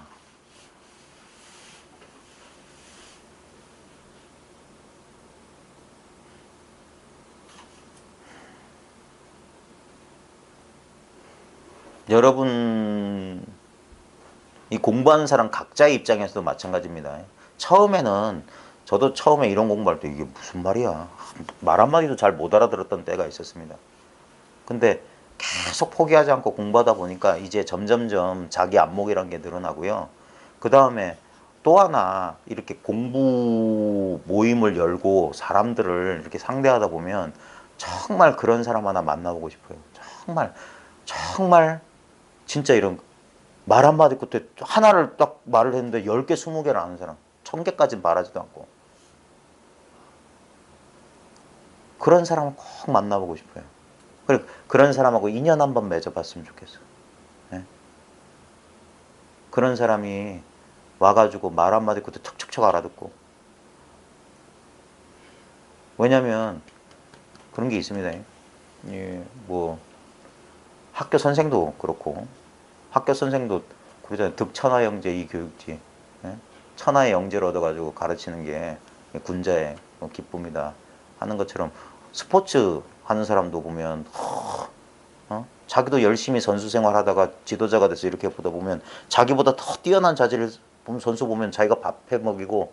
여러분 이 공부하는 사람 각자의 입장에서도 마찬가지입니다. 저도 처음에 이런 공부할 때 이게 무슨 말이야. 말 한마디도 잘 못 알아들었던 때가 있었습니다. 근데 계속 포기하지 않고 공부하다 보니까 이제 점점점 자기 안목이란 게 늘어나고요. 그 다음에 또 하나 이렇게 공부 모임을 열고 사람들을 이렇게 상대하다 보면 정말 그런 사람 하나 만나보고 싶어요. 정말 진짜 이런 말 한마디 끝에 하나를 딱 말을 했는데 10개, 20개를 아는 사람 1000개까지는 바라지도 않고 그런 사람을 꼭 만나보고 싶어요. 그런 사람하고 인연 한번 맺어봤으면 좋겠어. 네? 그런 사람이 와가지고 말 한마디 끝에 척척척 알아듣고 왜냐면 그런 게 있습니다. 예, 뭐 학교 선생도 그렇고 학교 선생도 그러잖아요. 득천하 영재 이 교육지. 예? 천하의 영재를 얻어가지고 가르치는 게 군자의 기쁨이다 하는 것처럼 스포츠 하는 사람도 보면 자기도 열심히 선수 생활하다가 지도자가 돼서 이렇게 보다 보면 자기보다 더 뛰어난 자질을 보면 선수 보면 자기가 밥해 먹이고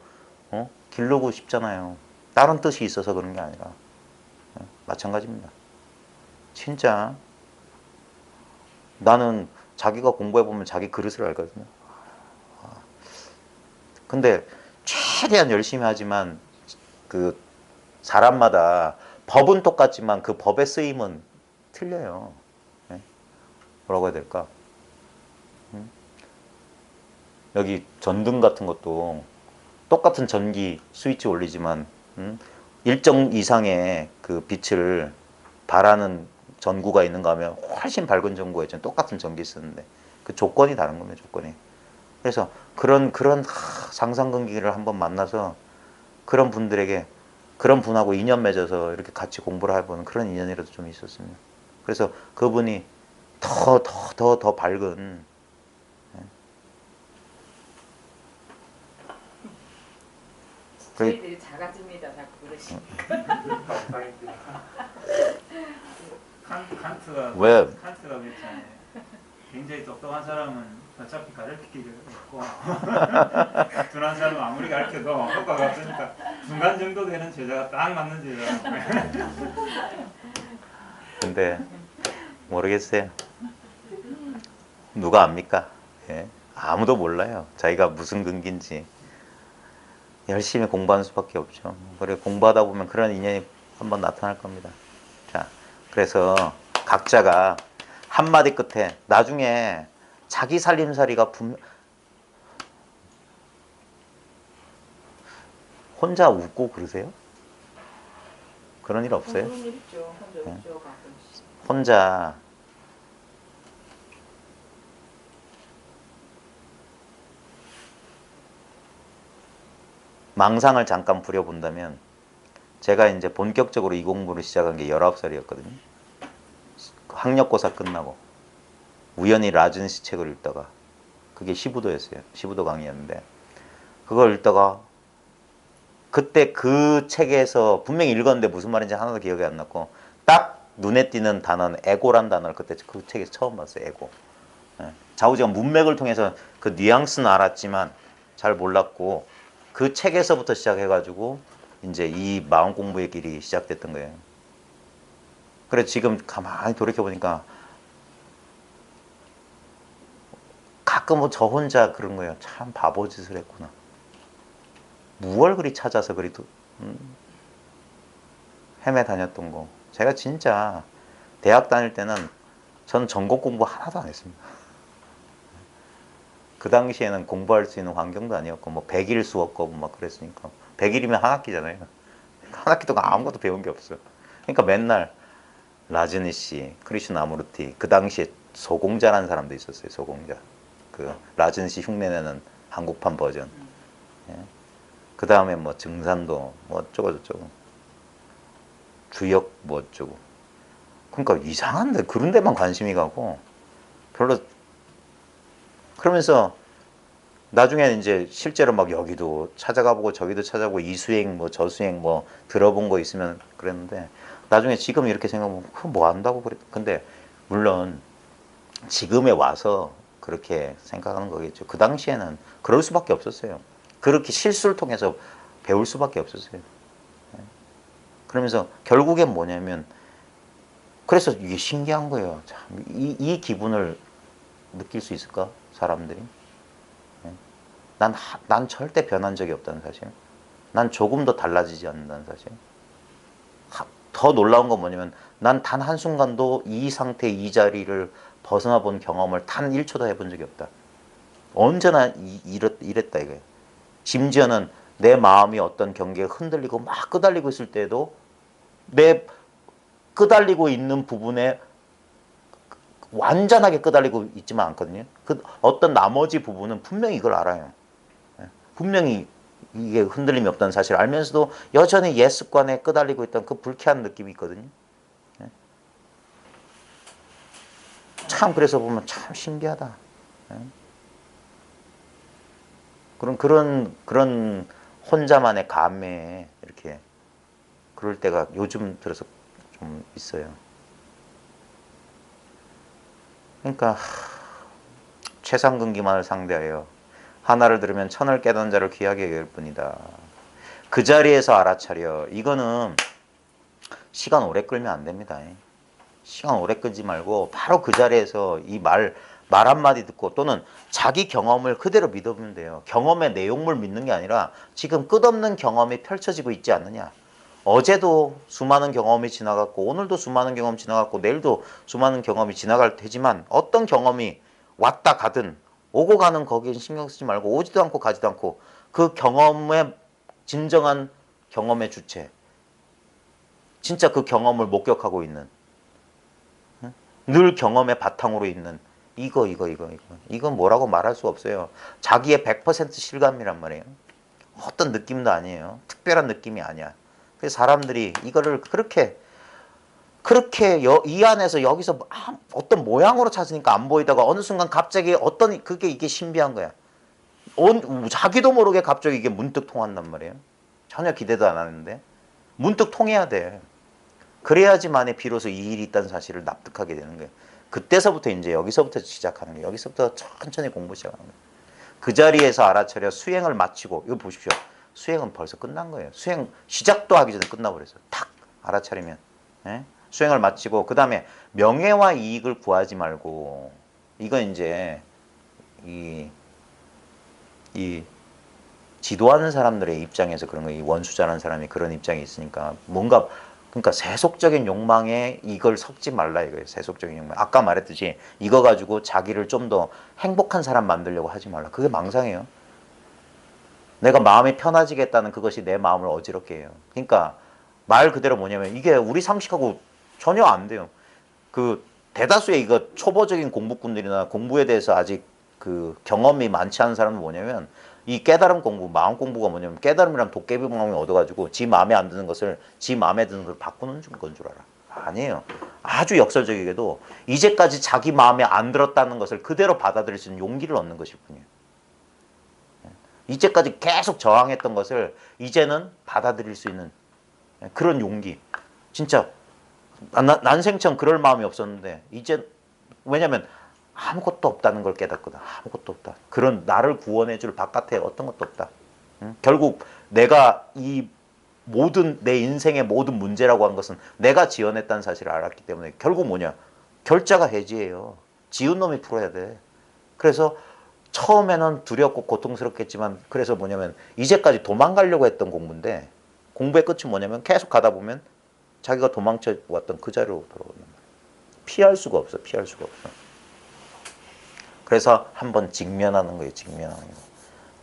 기르고 싶잖아요. 다른 뜻이 있어서 그런 게 아니라 마찬가지입니다. 진짜 나는 자기가 공부해보면 자기 그릇을 알거든요. 근데 최대한 열심히 하지만 그 사람마다 법은 똑같지만 그 법의 쓰임은 틀려요. 네? 뭐라고 해야 될까? 여기 전등 같은 것도 똑같은 전기 스위치 올리지만 일정 이상의 그 빛을 발하는 전구가 있는가 하면 훨씬 밝은 전구가 있잖아요. 똑같은 전기 쓰는데 그 조건이 다른 겁니다. 조건이. 그래서 그런 상상근기를 한번 만나서 그런 분들에게 그런 분하고 인연 맺어서 이렇게 같이 공부를 해보는 그런 인연이라도 좀 있었습니다. 그래서 그분이 더 밝은 저희들이 작아집니다. 자꾸 그러시니까. 칸트가 왜? 칸트가 그랬잖아요. 굉장히 똑똑한 사람은 어차피 가르칠 게 없고 둔한 사람은 아무리 가르쳐도 효과가 없으니까 중간 정도 되는 제자가 딱 맞는 제자라고. 근데 모르겠어요. 누가 압니까? 예? 아무도 몰라요. 자기가 무슨 근기인지. 열심히 공부하는 수밖에 없죠. 그래 공부하다 보면 그런 인연이 한번 나타날 겁니다. 자, 그래서 각자가 한마디 끝에 나중에 자기 살림살이가 혼자 웃고 그러세요? 그런 일 없어요? 그런 일 있죠. 혼자 네. 웃죠 가끔씩. 혼자 망상을 잠깐 부려본다면 제가 이제 본격적으로 이 공부를 시작한 게 19살이었거든요. 학력고사 끝나고 우연히 라준시 책을 읽다가 그게 시부도였어요. 시부도 강의였는데 그걸 읽다가 그때 그 책에서 분명히 읽었는데 무슨 말인지 하나도 기억이 안 났고 딱 눈에 띄는 단어는 에고란 단어를 그때 그 책에서 처음 봤어요. 에고. 예. 좌우지간 문맥을 통해서 그 뉘앙스는 알았지만 잘 몰랐고 그 책에서부터 시작해가지고 이제 이 마음 공부의 길이 시작됐던 거예요. 그래 지금 가만히 돌이켜 보니까 가끔은 저 혼자 그런 거예요. 참 바보짓을 했구나. 무얼 그리 찾아서 그리 헤매 다녔던 거. 제가 진짜 대학 다닐 때는 전 전공 공부 하나도 안 했습니다. 그 당시에는 공부할 수 있는 환경도 아니었고 뭐 100일 수업거고 막 그랬으니까 100일이면 한 학기잖아요. 한 학기 동안 아무것도 배운 게 없어요. 그러니까 맨날 라즈니 씨, 크리슈나무르티 그 당시에 소공자라는 사람도 있었어요. 소공자. 그 라즈니 씨 흉내내는 한국판 버전. 예. 그 다음에 뭐 증산도 뭐 어쩌고 저쩌고 주역 뭐 어쩌고. 그러니까 이상한데 그런 데만 관심이 가고 별로. 그러면서 나중에 이제 실제로 막 여기도 찾아가 보고 저기도 찾아보고 이수행 뭐 저수행 뭐 들어본 거 있으면 그랬는데 나중에 지금 이렇게 생각하면 그거 뭐 한다고 그랬. 근데 물론 지금에 와서 그렇게 생각하는 거겠죠. 그 당시에는 그럴 수밖에 없었어요. 그렇게 실수를 통해서 배울 수밖에 없었어요. 그러면서 결국엔 뭐냐면 그래서 이게 신기한 거예요. 참, 이 기분을 느낄 수 있을까? 사람들이. 난 절대 변한 적이 없다는 사실. 난 조금도 달라지지 않는다는 사실. 더 놀라운 건 뭐냐면 난 단 한순간도 이 상태, 이 자리를 벗어나 본 경험을 단 1초도 해본 적이 없다. 언제나 이랬다 이거예요. 심지어는 내 마음이 어떤 경계에 흔들리고 막 끄달리고 있을 때도 내 끄달리고 있는 부분에 완전하게 끄달리고 있지만 않거든요. 그 어떤 나머지 부분은 분명히 이걸 알아요. 분명히 이게 흔들림이 없다는 사실을 알면서도 여전히 옛 습관에 끄달리고 있던 그 불쾌한 느낌이 있거든요. 참 그래서 보면 참 신기하다. 그런 혼자만의 감회에 이렇게 그럴 때가 요즘 들어서 좀 있어요. 그러니까 최상근기만을 상대하여 하나를 들으면 천을 깨닫는 자를 귀하게 여길 뿐이다. 그 자리에서 알아차려. 이거는 시간 오래 끌면 안 됩니다. 시간 오래 끌지 말고 바로 그 자리에서 이 말 한마디 듣고 또는 자기 경험을 그대로 믿으면 돼요. 경험의 내용물 믿는 게 아니라 지금 끝없는 경험이 펼쳐지고 있지 않느냐. 어제도 수많은 경험이 지나갔고 오늘도 수많은 경험이 지나갔고 내일도 수많은 경험이 지나갈 테지만 어떤 경험이 왔다 가든 오고 가는 거기엔 신경 쓰지 말고 오지도 않고 가지도 않고 그 경험의 진정한 경험의 주체, 진짜 그 경험을 목격하고 있는, 늘 경험의 바탕으로 있는 이건 뭐라고 말할 수 없어요. 자기의 100% 실감이란 말이에요. 어떤 느낌도 아니에요. 특별한 느낌이 아니야. 그래서 사람들이 이거를 그렇게 이 안에서 여기서 어떤 모양으로 찾으니까 안 보이다가 어느 순간 갑자기 이게 신비한 거야. 자기도 모르게 갑자기 이게 문득 통한단 말이에요. 전혀 기대도 안 하는데 문득 통해야 돼. 그래야지만이 비로소 이 일이 있다는 사실을 납득하게 되는 거예요. 그때서부터 이제 여기서부터 시작하는 거예요. 여기서부터 천천히 공부 시작하는 거예요. 그 자리에서 알아차려 수행을 마치고, 이거 보십시오. 수행은 벌써 끝난 거예요. 수행 시작도 하기 전에 끝나버렸어요. 탁 알아차리면. 예? 수행을 마치고 그 다음에 명예와 이익을 구하지 말고, 이건 이제 이 지도하는 사람들의 입장에서 그런 거예요. 이 원수자라는 사람이 그런 입장이 있으니까 뭔가, 그러니까 세속적인 욕망에 이걸 섞지 말라 이거예요. 세속적인 욕망. 아까 말했듯이 이거 가지고 자기를 좀 더 행복한 사람 만들려고 하지 말라. 그게 망상이에요. 내가 마음이 편해지겠다는 그것이 내 마음을 어지럽게 해요. 그러니까 말 그대로 뭐냐면 이게 우리 상식하고 전혀 안 돼요. 그 대다수의 이거 초보적인 공부꾼들이나 공부에 대해서 아직 그 경험이 많지 않은 사람은 뭐냐면 이 깨달음 공부, 마음 공부가 뭐냐면 깨달음이란 도깨비 마음을 얻어가지고 지 마음에 안 드는 것을 지 마음에 드는 걸 바꾸는 건 줄 알아. 아니에요. 아주 역설적이게도 이제까지 자기 마음에 안 들었다는 것을 그대로 받아들일 수 있는 용기를 얻는 것일 뿐이에요. 이제까지 계속 저항했던 것을 이제는 받아들일 수 있는 그런 용기. 진짜 난생처럼 그럴 마음이 없었는데 이제, 왜냐면 아무것도 없다는 걸 깨닫거든. 아무것도 없다. 그런 나를 구원해줄 바깥에 어떤 것도 없다. 응? 결국 내가 이 모든 내 인생의 모든 문제라고 한 것은 내가 지어냈다는 사실을 알았기 때문에 결국 뭐냐? 결자가 해지예요. 지은 놈이 풀어야 돼. 그래서 처음에는 두렵고 고통스럽겠지만, 그래서 뭐냐면 이제까지 도망가려고 했던 공부인데, 공부의 끝이 뭐냐면 계속 가다 보면 자기가 도망쳐 왔던 그 자리로 돌아오는 거예요. 피할 수가 없어. 피할 수가 없어. 그래서 한번 직면하는 거예요. 직면하는 거.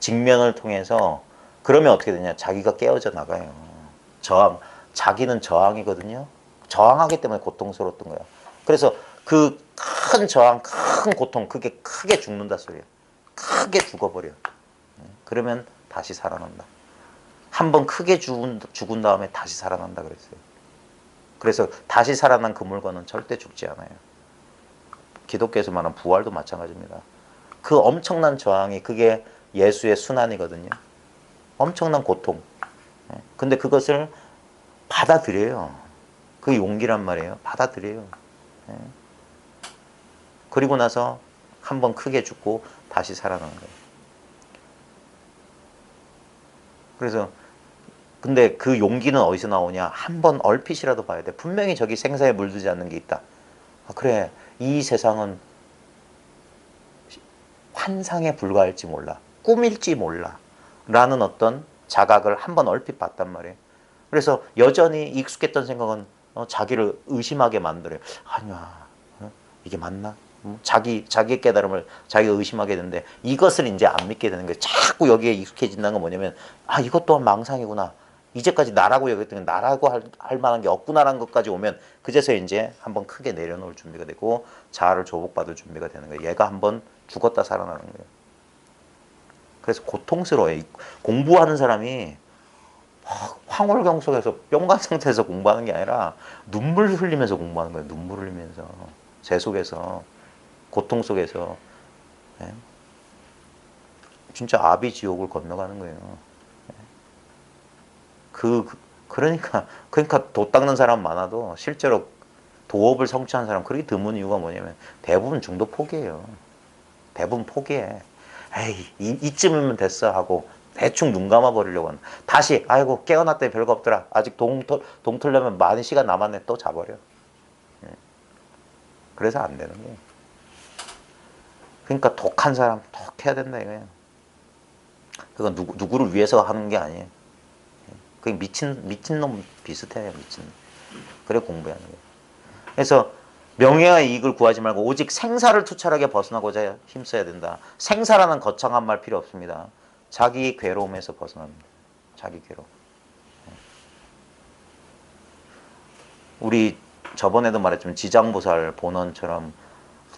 직면을 통해서 그러면 어떻게 되냐? 자기가 깨어져 나가요. 저항. 자기는 저항이거든요. 저항하기 때문에 고통스러웠던 거예요. 그래서 그 큰 저항, 큰 고통, 그게 크게 죽는다 소리예요. 크게 죽어버려. 그러면 다시 살아난다. 한번 크게 죽은 다음에 다시 살아난다 그랬어요. 그래서 다시 살아난 그 물건은 절대 죽지 않아요. 기독교에서 말하는 부활도 마찬가지입니다. 그 엄청난 저항이 그게 예수의 순환이거든요. 엄청난 고통. 근데 그것을 받아들여요. 그게 용기란 말이에요. 받아들여요. 그리고 나서 한번 크게 죽고 다시 살아나는 거예요. 그래서 근데 그 용기는 어디서 나오냐? 한번 얼핏이라도 봐야 돼. 분명히 저기 생사에 물들지 않는 게 있다. 아, 그래. 이 세상은 환상에 불과할지 몰라. 꿈일지 몰라. 라는 어떤 자각을 한번 얼핏 봤단 말이에요. 그래서 여전히 익숙했던 생각은 자기를 의심하게 만들어요. 아니야. 이게 맞나? 자기의 깨달음을 자기가 의심하게 되는데 이것을 이제 안 믿게 되는 거예요. 자꾸 여기에 익숙해진다는 건 뭐냐면, 아, 이것 또한 망상이구나. 이제까지 나라고 여겼더니 나라고 할 만한 게 없구나라는 것까지 오면 그제서 이제 한번 크게 내려놓을 준비가 되고 자아를 조복받을 준비가 되는 거예요. 얘가 한번 죽었다 살아나는 거예요. 그래서 고통스러워요. 공부하는 사람이 황홀경속에서 뿅간 상태에서 공부하는 게 아니라 눈물 흘리면서 공부하는 거예요. 눈물 흘리면서. 재 속에서. 고통 속에서. 진짜 아비 지옥을 건너가는 거예요. 그러니까 도 닦는 사람 많아도 실제로 도업을 성취한 사람 그렇게 드문 이유가 뭐냐면 대부분 중도 포기해요. 대부분 포기해. 에이, 이쯤이면 됐어 하고 대충 눈 감아 버리려고 하는. 다시 아이고 깨어났더니 별거 없더라. 아직 동틀려면 많은 시간 남았네. 또 자버려. 그래서 안 되는 거예요. 그러니까 독한 사람 독해야 된다 이거예요. 그건 누구를 위해서 하는 게 아니에요. 그 미친놈 비슷해요. 미친놈. 그래 공부해야 하는 거예요. 그래서 명예와 이익을 구하지 말고 오직 생사를 투철하게 벗어나고자 힘써야 된다. 생사라는 거창한 말 필요 없습니다. 자기 괴로움에서 벗어납니다. 자기 괴로움. 우리 저번에도 말했지만 지장보살 본원처럼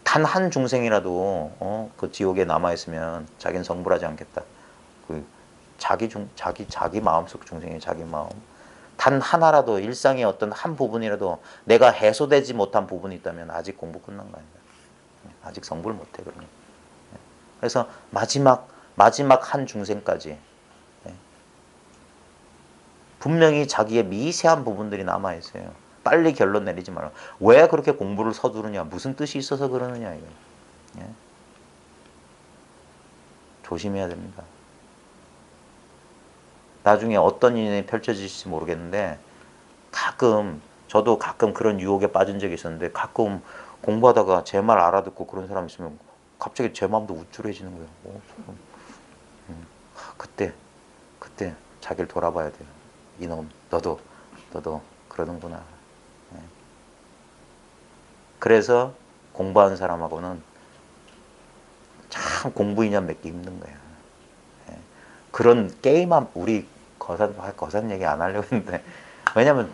단 한 중생이라도 그 지옥에 남아 있으면 자기는 성불하지 않겠다. 그 자기 마음속 중생의 자기 마음. 단 하나라도 일상의 어떤 한 부분이라도 내가 해소되지 못한 부분이 있다면 아직 공부 끝난 거 아니다. 아직 성불 못해 그러면. 그래서 마지막 한 중생까지 분명히 자기의 미세한 부분들이 남아 있어요. 빨리 결론 내리지 말라. 왜 그렇게 공부를 서두르냐? 무슨 뜻이 있어서 그러느냐 이거. 예? 조심해야 됩니다. 나중에 어떤 인연이 펼쳐질지 모르겠는데 저도 가끔 그런 유혹에 빠진 적이 있었는데 가끔 공부하다가 제 말 알아듣고 그런 사람 있으면 갑자기 제 마음도 우쭐해지는 거예요. 그때 자기를 돌아봐야 돼요. 이놈, 너도 그러는구나. 예. 그래서 공부하는 사람하고는 참 공부 인연 맺기 힘든 거예요. 예. 그런 게임한 우리 거산 얘기 안 하려고 했는데 왜냐면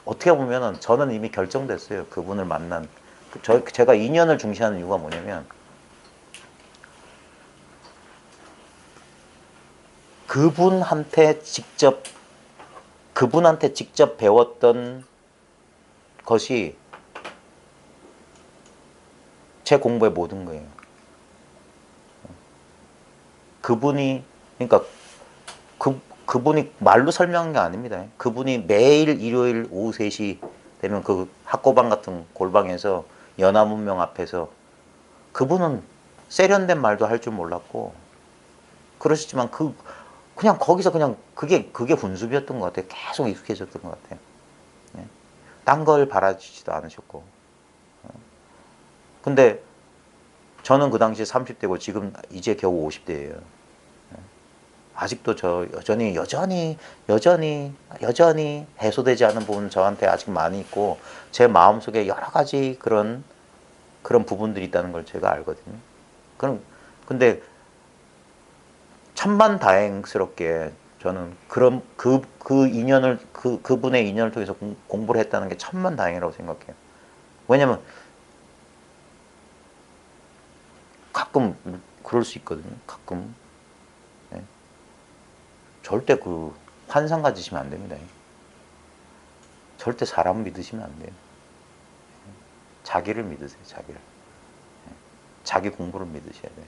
어떻게 보면은 저는 이미 결정됐어요. 그분을 만난 제가 인연을 중시하는 이유가 뭐냐면 그분한테 직접 배웠던 것이 제 공부의 모든 거예요. 그러니까 그분이 말로 설명한 게 아닙니다. 그분이 매일 일요일 오후 3시 되면 그 학고방 같은 골방에서 연화문명 앞에서 그분은 세련된 말도 할 줄 몰랐고 그러시지만 그냥 거기서 그냥 그게 훈수비였던 것 같아요. 계속 익숙해졌던 것 같아요. 예. 딴 걸 바라지도 않으셨고. 근데 저는 그 당시에 30대고 지금 이제 겨우 50대예요. 아직도 저 여전히 해소되지 않은 부분 저한테 아직 많이 있고 제 마음속에 여러 가지 그런 부분들이 있다는 걸 제가 알거든요. 근데 천만다행스럽게 저는 그분의 인연을 통해서 공부를 했다는 게 천만다행이라고 생각해요. 왜냐면 가끔 그럴 수 있거든요. 가끔. 네. 절대 환상 가지시면 안 됩니다. 절대 사람 믿으시면 안 돼요. 자기를 믿으세요. 자기를. 자기 공부를 믿으셔야 돼요.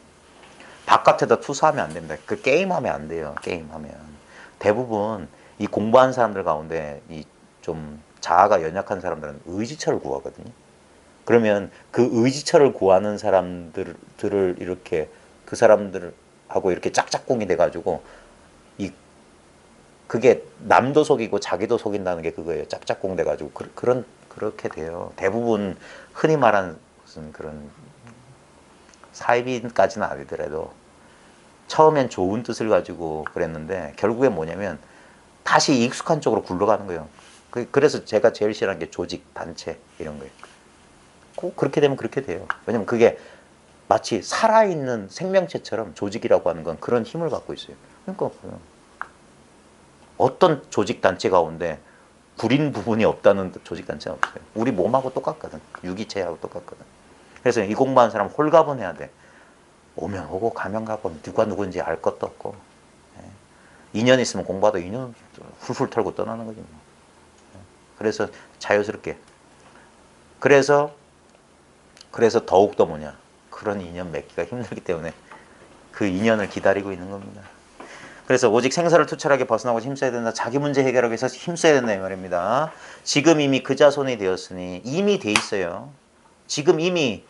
바깥에다 투사하면 안 됩니다. 게임하면 안 돼요. 게임하면. 대부분 이 공부하는 사람들 가운데 이 좀 자아가 연약한 사람들은 의지처를 구하거든요. 그러면 그 의지처를 구하는 사람들을 이렇게 그 사람들하고 이렇게 짝짝꿍이 돼가지고 그게 남도 속이고 자기도 속인다는 게 그거예요. 짝짝꿍 돼가지고 그렇게 돼요. 대부분 흔히 말하는 무슨 그런 사이비까지는 아니더라도 처음엔 좋은 뜻을 가지고 그랬는데 결국에 뭐냐면 다시 익숙한 쪽으로 굴러가는 거예요. 그래서 제가 제일 싫어하는 게 조직, 단체 이런 거예요. 꼭 그렇게 되면 그렇게 돼요. 왜냐면 그게 마치 살아있는 생명체처럼 조직이라고 하는 건 그런 힘을 갖고 있어요. 그러니까 어떤 조직 단체 가운데 구린 부분이 없다는 조직 단체는 없어요. 우리 몸하고 똑같거든. 유기체하고 똑같거든. 그래서 이 공부하는 사람 홀가분해야 돼. 오면 오고 가면 가고 누가 누군지 알 것도 없고. 인연 있으면 공부하다 인연 훌훌 털고 떠나는 거지 뭐. 그래서 자유스럽게. 그래서 더욱더 뭐냐. 그런 인연 맺기가 힘들기 때문에 그 인연을 기다리고 있는 겁니다. 그래서 오직 생사를 투철하게 벗어나고 힘써야 된다. 자기 문제 해결하기 위해서 힘써야 된다 이 말입니다. 지금 이미 그 자손이 되었으니 이미 돼 있어요. 지금 이미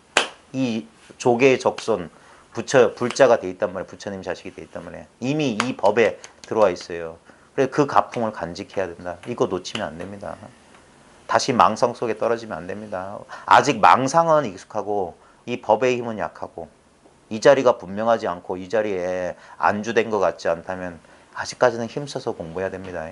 이 조계의 적손 불자가 돼 있단 말이에요. 부처님 자식이 돼 있단 말이에요. 이미 이 법에 들어와 있어요. 그래서 그 가풍을 간직해야 된다. 이거 놓치면 안 됩니다. 다시 망상 속에 떨어지면 안 됩니다. 아직 망상은 익숙하고 이 법의 힘은 약하고 이 자리가 분명하지 않고 이 자리에 안주된 것 같지 않다면 아직까지는 힘써서 공부해야 됩니다.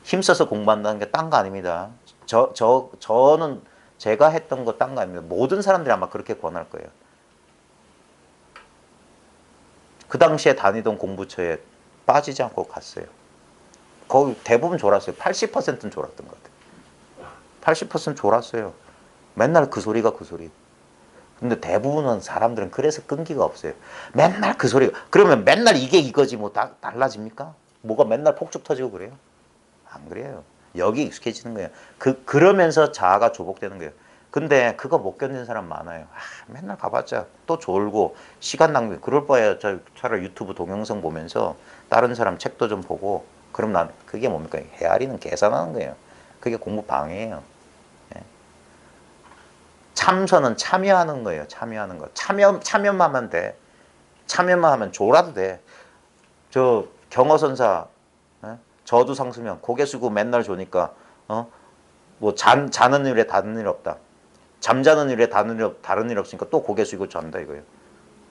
힘써서 공부한다는 게 딴 거 아닙니다. 저는 제가 했던 거 딴 거 아닙니다. 모든 사람들이 아마 그렇게 권할 거예요. 그 당시에 다니던 공부처에 빠지지 않고 갔어요. 거의 대부분 졸았어요. 80%는 졸았던 것 같아요. 80% 졸았어요. 맨날 그 소리가 그 소리. 근데 대부분은 사람들은 그래서 끈기가 없어요. 맨날 그 소리가. 그러면 맨날 이게 이거지 뭐 달라집니까? 뭐가 맨날 폭죽 터지고 그래요? 안 그래요. 여기 익숙해지는 거예요. 그러면서 자아가 조복되는 거예요. 근데 그거 못 견디는 사람 많아요. 맨날 가봤자 또 졸고 시간 낭비. 그럴 바에야 차라리 유튜브 동영상 보면서 다른 사람 책도 좀 보고 그럼 난 그게 뭡니까? 헤아리는 계산하는 거예요. 그게 공부 방해예요. 예. 참선은 참여하는 거예요. 참여하는 거. 참여만 하면 돼. 참여만 하면 졸아도 돼. 저 경허선사, 예? 저도 상수면 고개 숙이고 맨날 조니까 뭐 자는 일에 다른 일 없다. 잠자는 일에 다른 일 없으니까 또 고개 숙이고 잔다 이거예요.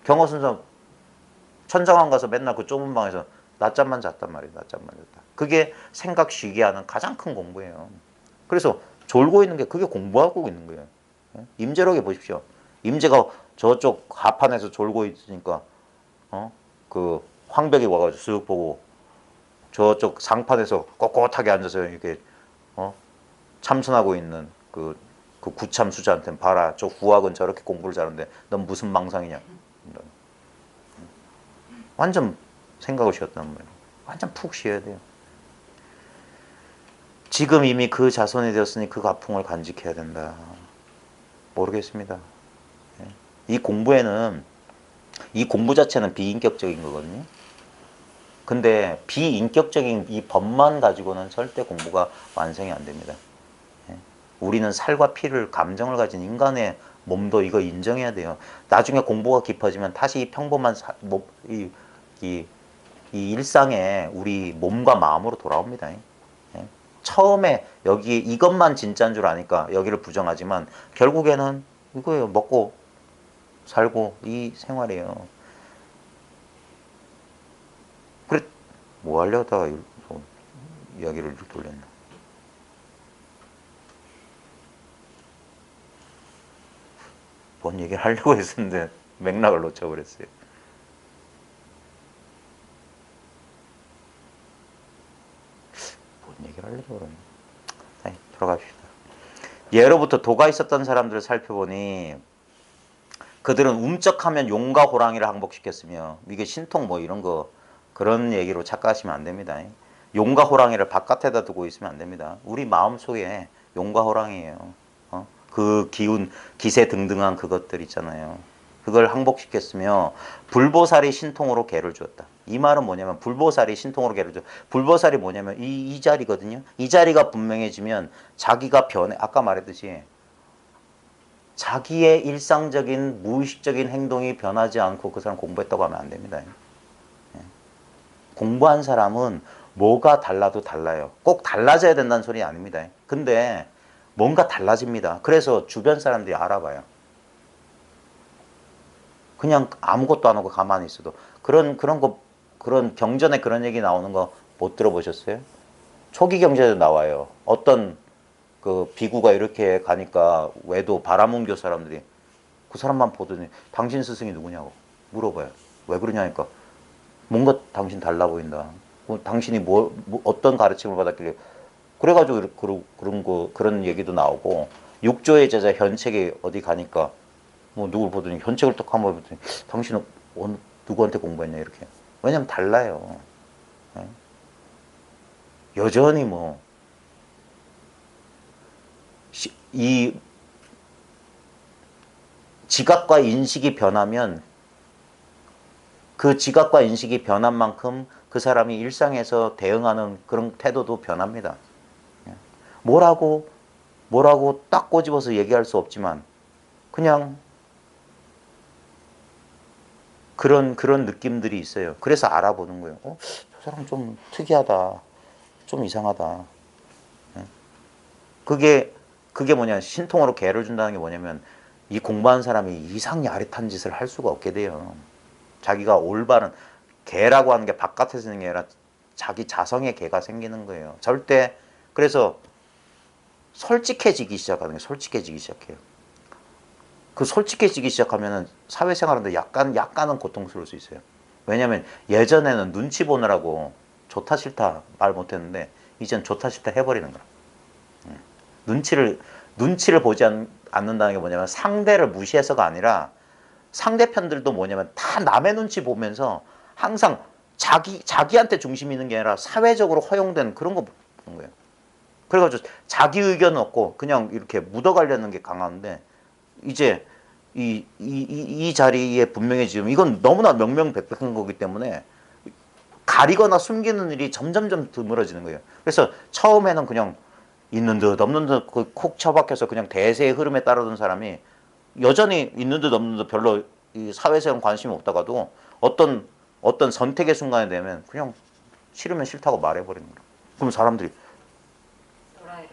경허선사 천장관 가서 맨날 그 좁은 방에서 낮잠만 잤단 말이에요. 낮잠만 잤다. 그게 생각 쉬게 하는 가장 큰 공부예요. 그래서 졸고 있는 게 그게 공부하고 있는 거예요. 임재록에 보십시오. 임재가 저쪽 하판에서 졸고 있으니까 그 황벽이 와가지고 쓱 보고 저쪽 상판에서 꼿꼿하게 앉아서 이렇게 참선하고 있는 그 구참 수자한테는 봐라. 저 후학은 저렇게 공부를 잘하는데 넌 무슨 망상이냐. 완전 생각을 쉬었단 말이에요. 완전 푹 쉬어야 돼요. 지금 이미 그 자손이 되었으니 그 가풍을 간직해야 된다. 모르겠습니다. 이 공부에는 이 공부 자체는 비인격적인 거거든요. 근데 비인격적인 이 법만 가지고는 절대 공부가 완성이 안 됩니다. 우리는 살과 피를 감정을 가진 인간의 몸도 이거 인정해야 돼요. 나중에 공부가 깊어지면 다시 이 평범한 이 일상에 우리 몸과 마음으로 돌아옵니다. 처음에 여기 이것만 진짜인 줄 아니까 여기를 부정하지만 결국에는 이거예요. 먹고 살고 이 생활이에요. 그래 뭐 하려다가 이야기를 이렇게 돌렸나. 뭔 얘기를 하려고 했었는데 맥락을 놓쳐버렸어요. 뭔 얘기를 하려고 그러나. 아니, 돌아갑시다. 예로부터 도가 있었던 사람들을 살펴보니 그들은 움쩍하면 용과 호랑이를 항복시켰으며 이게 신통 뭐 이런 거 그런 얘기로 착각하시면 안 됩니다. 용과 호랑이를 바깥에다 두고 있으면 안 됩니다. 우리 마음속에 용과 호랑이에요. 그 기운, 기세 등등한 그것들 있잖아요. 그걸 항복시켰으며 불보살이 신통으로 개를 주었다. 이 말은 뭐냐면 불보살이 신통으로 개를 줘. 불보살이 뭐냐면 이 자리거든요. 이 자리가 분명해지면 자기가 변해. 아까 말했듯이 자기의 일상적인 무의식적인 행동이 변하지 않고 그 사람 공부했다고 하면 안 됩니다. 공부한 사람은 뭐가 달라도 달라요. 꼭 달라져야 된다는 소리 아닙니다. 근데 뭔가 달라집니다. 그래서 주변 사람들이 알아봐요. 그냥 아무것도 안 하고 가만히 있어도 그런 경전에 그런 얘기 나오는 거 못 들어보셨어요? 초기 경전에도 나와요. 어떤 그 비구가 이렇게 가니까 외도 바라문교 사람들이 그 사람만 보더니 당신 스승이 누구냐고 물어봐요. 왜 그러냐니까 뭔가 당신 달라 보인다. 당신이 어떤 가르침을 받았길래 그래가지고 그런 얘기도 나오고 육조의 제자 현책이 어디 가니까 뭐 누굴 보더니 현책을 딱 한번 보더니 당신은 누구한테 공부했냐 이렇게. 왜냐면 달라요. 여전히 뭐 이 지각과 인식이 변하면 그 지각과 인식이 변한 만큼 그 사람이 일상에서 대응하는 그런 태도도 변합니다. 뭐라고 딱 꼬집어서 얘기할 수 없지만 그냥 그런 느낌들이 있어요. 그래서 알아보는 거예요. 저 사람 좀 특이하다. 좀 이상하다. 그게 뭐냐, 신통으로 개를 준다는 게 뭐냐면 이 공부하는 사람이 이상야릇한 짓을 할 수가 없게 돼요. 자기가 올바른 개라고 하는 게 바깥에서 있는 게 아니라 자기 자성의 개가 생기는 거예요. 절대. 그래서 솔직해지기 시작하는 거예요. 솔직해지기 시작해요. 그 솔직해지기 시작하면은 사회생활하는데 약간은 고통스러울 수 있어요. 왜냐하면 예전에는 눈치 보느라고 좋다 싫다 말 못했는데 이젠 좋다 싫다 해버리는 거야. 눈치를 보지 않는다는 게 뭐냐면 상대를 무시해서가 아니라 상대편들도 뭐냐면 다 남의 눈치 보면서 항상 자기한테 중심이 있는 게 아니라 사회적으로 허용되는 그런 거 보는 거예요. 그래가지고 자기 의견은 없고 그냥 이렇게 묻어가려는 게 강한데 이제 이 자리에 분명히 지금 이건 너무나 명명백백한 거기 때문에 가리거나 숨기는 일이 점점점 드물어지는 거예요. 그래서 처음에는 그냥 있는 듯 없는 듯 콕 처박혀서 그냥 대세의 흐름에 따르던 사람이 여전히 있는 듯 없는 듯 별로 이 사회생활 관심이 없다가도 어떤 선택의 순간이 되면 그냥 싫으면 싫다고 말해버리는 거예요. 그럼 사람들이 도라이라.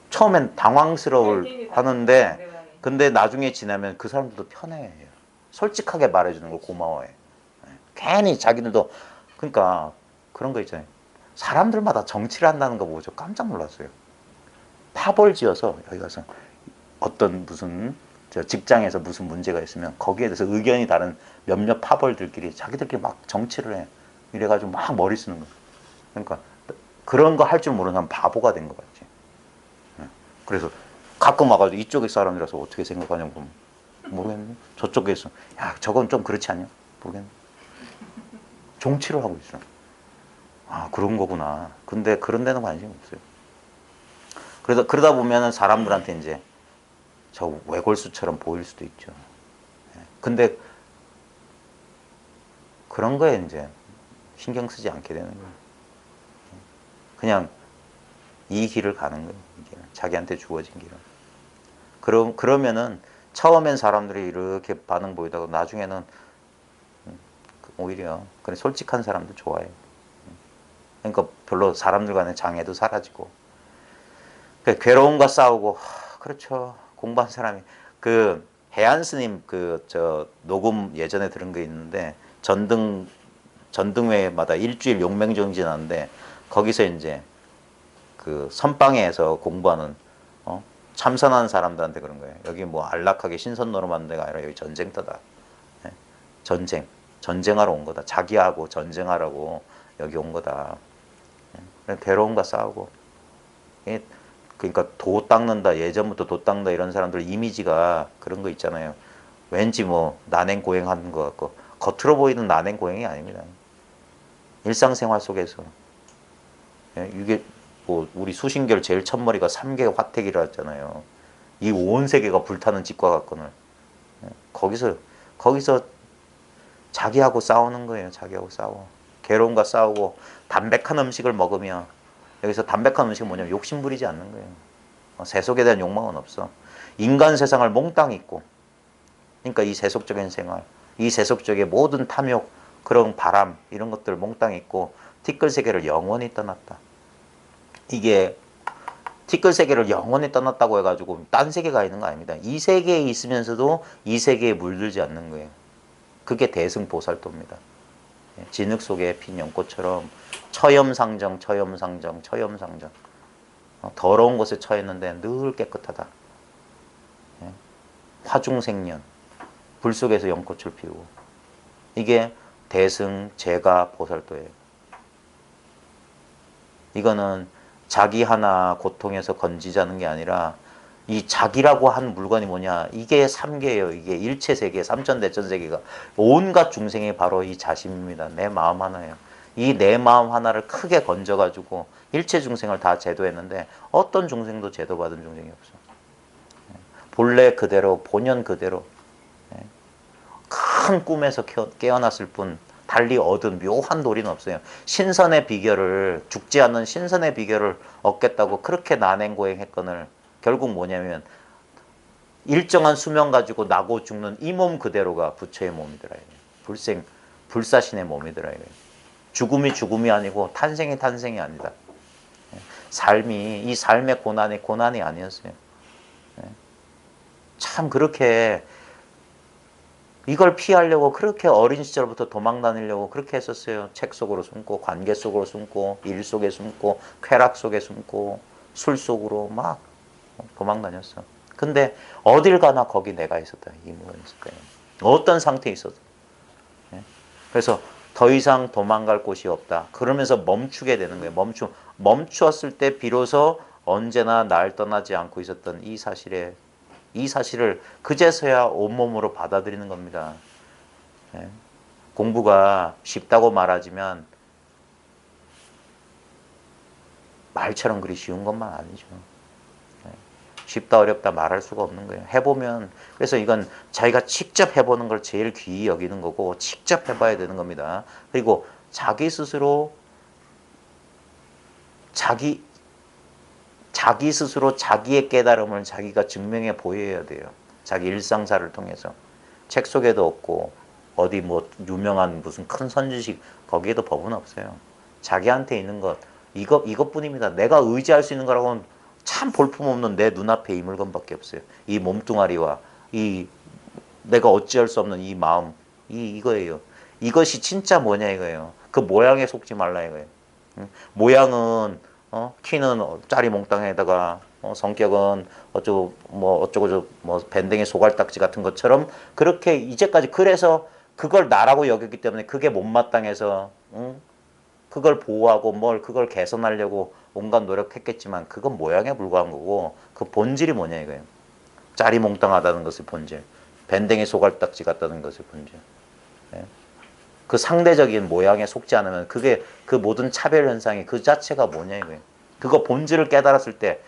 처음엔 당황스러울 하는데 상대방이. 근데 나중에 지나면 그 사람들도 편해해요. 솔직하게 말해주는 걸 고마워해. 괜히 자기들도 그러니까 그런 거 있잖아요. 사람들마다 정치를 한다는 거 보고 저 깜짝 놀랐어요. 파벌 지어서 여기 가서 어떤 무슨 저 직장에서 무슨 문제가 있으면 거기에 대해서 의견이 다른 몇몇 파벌들끼리 자기들끼리 막 정치를 해. 이래가지고 막 머리 쓰는 거예요. 그러니까 그런 거 할 줄 모르는 사람 바보가 된 것 같지. 그래서 가끔 와가지고 이쪽에 사람이라서 어떻게 생각하냐고 그러면 모르겠네. 저쪽에서 야 저건 좀 그렇지 않냐? 모르겠네. 정치를 하고 있어. 아 그런 거구나. 근데 그런 데는 관심이 없어요. 그러다 보면은 사람들한테 이제 저 외골수처럼 보일 수도 있죠. 근데 그런 거에 이제 신경 쓰지 않게 되는 거예요. 그냥 이 길을 가는 거예요. 이 길은. 자기한테 주어진 길은. 그러면은 처음엔 사람들이 이렇게 반응 보이다가 나중에는 오히려 그런 솔직한 사람들 좋아해요. 그러니까 별로 사람들 간의 장애도 사라지고. 그러니까 괴로움과 싸우고 그렇죠. 공부한 사람이 그 해안 스님 그 저 녹음 예전에 들은 게 있는데 전등회마다 일주일 용맹정진 하는데 거기서 이제 그 선방에서 공부하는 참선하는 사람들한테 그런 거예요. 여기 뭐 안락하게 신선 노름하는 데가 아니라 여기 전쟁터다. 예? 전쟁하러 온 거다. 자기하고 전쟁하라고 여기 온 거다. 예? 괴로움과 싸우고. 예? 그러니까 도 닦는다. 예전부터 도 닦는다 이런 사람들 이미지가 그런 거 있잖아요. 왠지 뭐 난행고행하는 것 같고 겉으로 보이는 난행고행이 아닙니다. 일상생활 속에서 예? 이게 뭐 우리 수신결 제일 첫머리가 삼계 화택이라 했잖아요. 이 온 세계가 불타는 집과 같거늘 거기서 자기하고 싸우는 거예요. 자기하고 싸워. 괴로움과 싸우고 담백한 음식을 먹으며 여기서 담백한 음식은 뭐냐면 욕심 부리지 않는 거예요. 세속에 대한 욕망은 없어. 인간 세상을 몽땅 잊고 그러니까 이 세속적인 생활, 이 세속적인 모든 탐욕, 그런 바람 이런 것들 몽땅 잊고 티끌 세계를 영원히 떠났다. 이게 티끌 세계를 영원히 떠났다고 해가지고 딴 세계가 있는 거 아닙니다. 이 세계에 있으면서도 이 세계에 물들지 않는 거예요. 그게 대승보살도입니다. 진흙 속에 핀 연꽃처럼 처염상정, 처염상정, 처염상정. 더러운 곳에 처했는데 늘 깨끗하다. 화중생년, 불 속에서 연꽃을 피우고. 이게 대승, 제가, 보살도예요. 이거는 자기 하나 고통에서 건지자는 게 아니라 이 자기라고 한 물건이 뭐냐. 이게 삼계예요. 이게 일체세계, 삼천대천세계가 온갖 중생이 바로 이 자심입니다. 내 마음 하나예요. 이 내 마음 하나를 크게 건져가지고 일체 중생을 다 제도했는데 어떤 중생도 제도받은 중생이 없어. 본래 그대로, 본연 그대로 큰 꿈에서 깨어났을 뿐 달리 얻은 묘한 도리는 없어요. 신선의 비결을, 죽지 않는 신선의 비결을 얻겠다고 그렇게 난행고행했거늘 결국 뭐냐면 일정한 수명 가지고 나고 죽는 이 몸 그대로가 부처의 몸이더라. 불사신의 몸이더라. 죽음이 죽음이 아니고 탄생이 탄생이 아니다. 삶이, 이 삶의 고난이 고난이 아니었어요. 참 그렇게 이걸 피하려고 그렇게 어린 시절부터 도망 다니려고 그렇게 했었어요. 책 속으로 숨고 관계 속으로 숨고 일 속에 숨고 쾌락 속에 숨고 술 속으로 막 도망 다녔어. 근데 어딜 가나 거기 내가 있었다. 이모가 있을 거예요. 어떤 상태에 있어도. 그래서 더 이상 도망갈 곳이 없다. 그러면서 멈추게 되는 거예요. 멈추었을 때 비로소 언제나 날 떠나지 않고 있었던 이 사실을 그제서야 온몸으로 받아들이는 겁니다. 공부가 쉽다고 말하지만 말처럼 그리 쉬운 것만 아니죠. 쉽다 어렵다 말할 수가 없는 거예요. 해보면. 그래서 이건 자기가 직접 해보는 걸 제일 귀히 여기는 거고 직접 해봐야 되는 겁니다. 그리고 자기 스스로 자기 스스로 자기의 깨달음을 자기가 증명해 보여야 돼요. 자기 일상사를 통해서. 책 속에도 없고 어디 뭐 유명한 무슨 큰 선지식 거기에도 법은 없어요. 자기한테 있는 것 이것뿐입니다. 내가 의지할 수 있는 거라고는 참 볼품없는 내 눈앞에 이 물건밖에 없어요. 이 몸뚱아리와 이 내가 어찌할 수 없는 이 마음 이거예요. 이것이 진짜 뭐냐 이거예요. 그 모양에 속지 말라 이거예요. 모양은 키는 짜리몽땅에다가 성격은 어쩌고 뭐 밴댕이 소갈딱지 같은 것처럼 그렇게 이제까지 그래서 그걸 나라고 여겼기 때문에 그게 못마땅해서 그걸 보호하고 그걸 개선하려고 온갖 노력했겠지만 그건 모양에 불과한 거고 그 본질이 뭐냐 이거예요. 짜리몽땅하다는 것의 본질, 밴댕이 소갈딱지 같다는 것의 본질. 예? 그 상대적인 모양에 속지 않으면 그게 그 모든 차별 현상이 그 자체가 뭐냐 이거예요. 그거 본질을 깨달았을 때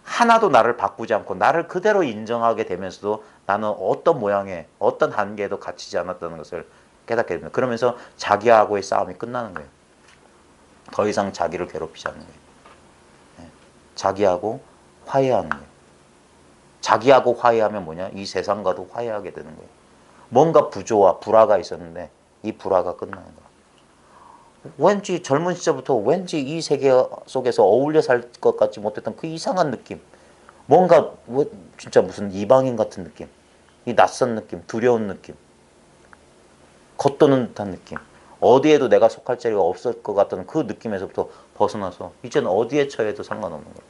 하나도 나를 바꾸지 않고 나를 그대로 인정하게 되면서도 나는 어떤 모양에 어떤 한계에도 갇히지 않았다는 것을 깨닫게 됩니다. 그러면서 자기하고의 싸움이 끝나는 거예요. 더 이상 자기를 괴롭히지 않는 거예요. 예. 자기하고 화해하는 거예요. 자기하고 화해하면 뭐냐? 이 세상과도 화해하게 되는 거예요. 뭔가 부조와 불화가 있었는데 이 불화가 끝나는 거예요. 왠지 젊은 시절부터 왠지 이 세계 속에서 어울려 살 것 같지 못했던 그 이상한 느낌. 뭔가 진짜 무슨 이방인 같은 느낌. 이 낯선 느낌, 두려운 느낌. 겉도는 듯한 느낌. 어디에도 내가 속할 자리가 없을 것 같던 그 느낌에서부터 벗어나서 이제는 어디에 처해도 상관없는 거예요.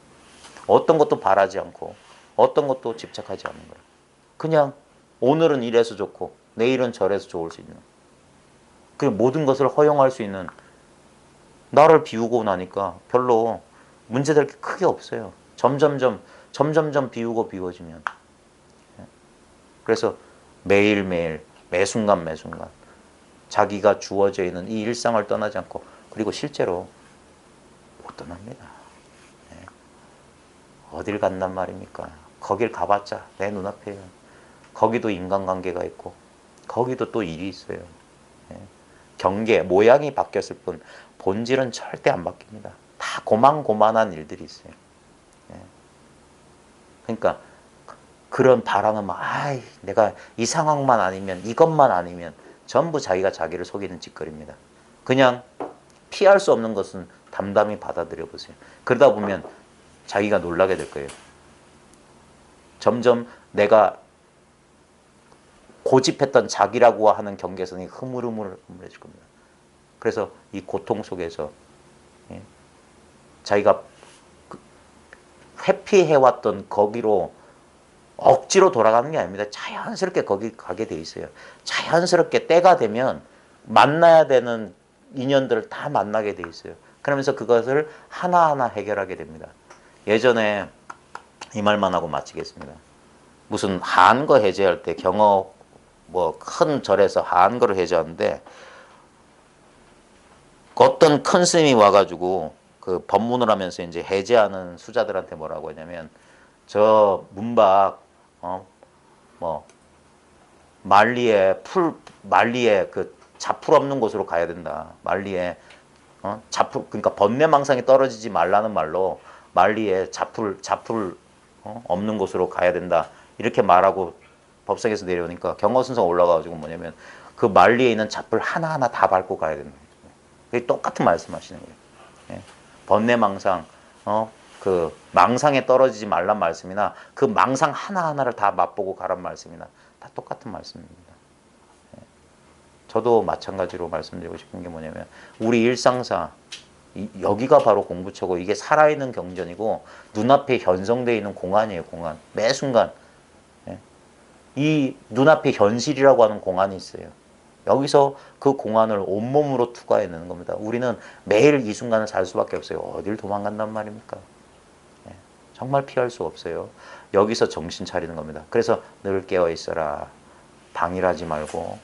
어떤 것도 바라지 않고 어떤 것도 집착하지 않는 거예요. 그냥 오늘은 이래서 좋고 내일은 저래서 좋을 수 있는. 그리고 모든 것을 허용할 수 있는 나를 비우고 나니까 별로 문제될 게 크게 없어요. 점점점 비우고 비워지면. 그래서 매일매일 매순간 자기가 주어져 있는 이 일상을 떠나지 않고 그리고 실제로 못 떠납니다. 어딜 간단 말입니까? 거길 가봤자 내 눈앞에요. 거기도 인간관계가 있고 거기도 또 일이 있어요. 경계, 모양이 바뀌었을 뿐 본질은 절대 안 바뀝니다. 다 고만고만한 일들이 있어요. 그러니까 그런 바라는 내가 이 상황만 아니면 이것만 아니면 전부 자기가 자기를 속이는 짓거리입니다. 그냥 피할 수 없는 것은 담담히 받아들여 보세요. 그러다 보면 자기가 놀라게 될 거예요. 점점 내가 고집했던 자기라고 하는 경계선이 흐물흐물해질 겁니다. 그래서 이 고통 속에서 자기가 회피해왔던 거기로 억지로 돌아가는 게 아닙니다. 자연스럽게 거기 가게 돼 있어요. 자연스럽게 때가 되면 만나야 되는 인연들을 다 만나게 돼 있어요. 그러면서 그것을 하나하나 해결하게 됩니다. 예전에 이 말만 하고 마치겠습니다. 무슨 한거 해제할 때 경어 큰 절에서 한거를 해제하는데 어떤 큰 스님이 와가지고 그 법문을 하면서 이제 해제하는 수자들한테 뭐라고 했냐면 저 문밖 만리에 그 자풀 없는 곳으로 가야 된다. 만리에 자풀 그러니까 번뇌망상이 떨어지지 말라는 말로 만리에 자풀 없는 곳으로 가야 된다. 이렇게 말하고 법석에서 내려오니까 경허선상 올라가가지고 뭐냐면 그 만리에 있는 자풀 하나하나 다 밟고 가야 된다. 그게 똑같은 말씀하시는 거예요. 번뇌망상 그 망상에 떨어지지 말란 말씀이나 그 망상 하나하나를 다 맛보고 가란 말씀이나 다 똑같은 말씀입니다. 저도 마찬가지로 말씀드리고 싶은 게 뭐냐면 우리 일상사 여기가 바로 공부처고 이게 살아있는 경전이고 눈앞에 현성되어 있는 공안이에요. 공안. 매 순간 이 눈앞에 현실이라고 하는 공안이 있어요. 여기서 그 공안을 온몸으로 투과해내는 겁니다. 우리는 매일 이 순간을 살 수밖에 없어요. 어딜 도망간단 말입니까? 정말 피할 수 없어요. 여기서 정신 차리는 겁니다. 그래서 늘 깨어있어라. 방일하지 말고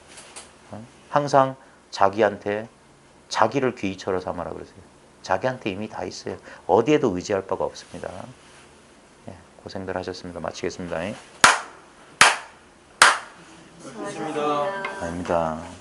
항상 자기한테 자기를 귀처로 삼아라 그러세요. 자기한테 이미 다 있어요. 어디에도 의지할 바가 없습니다. 고생들 하셨습니다. 마치겠습니다. 수고하셨습니다. 아닙니다.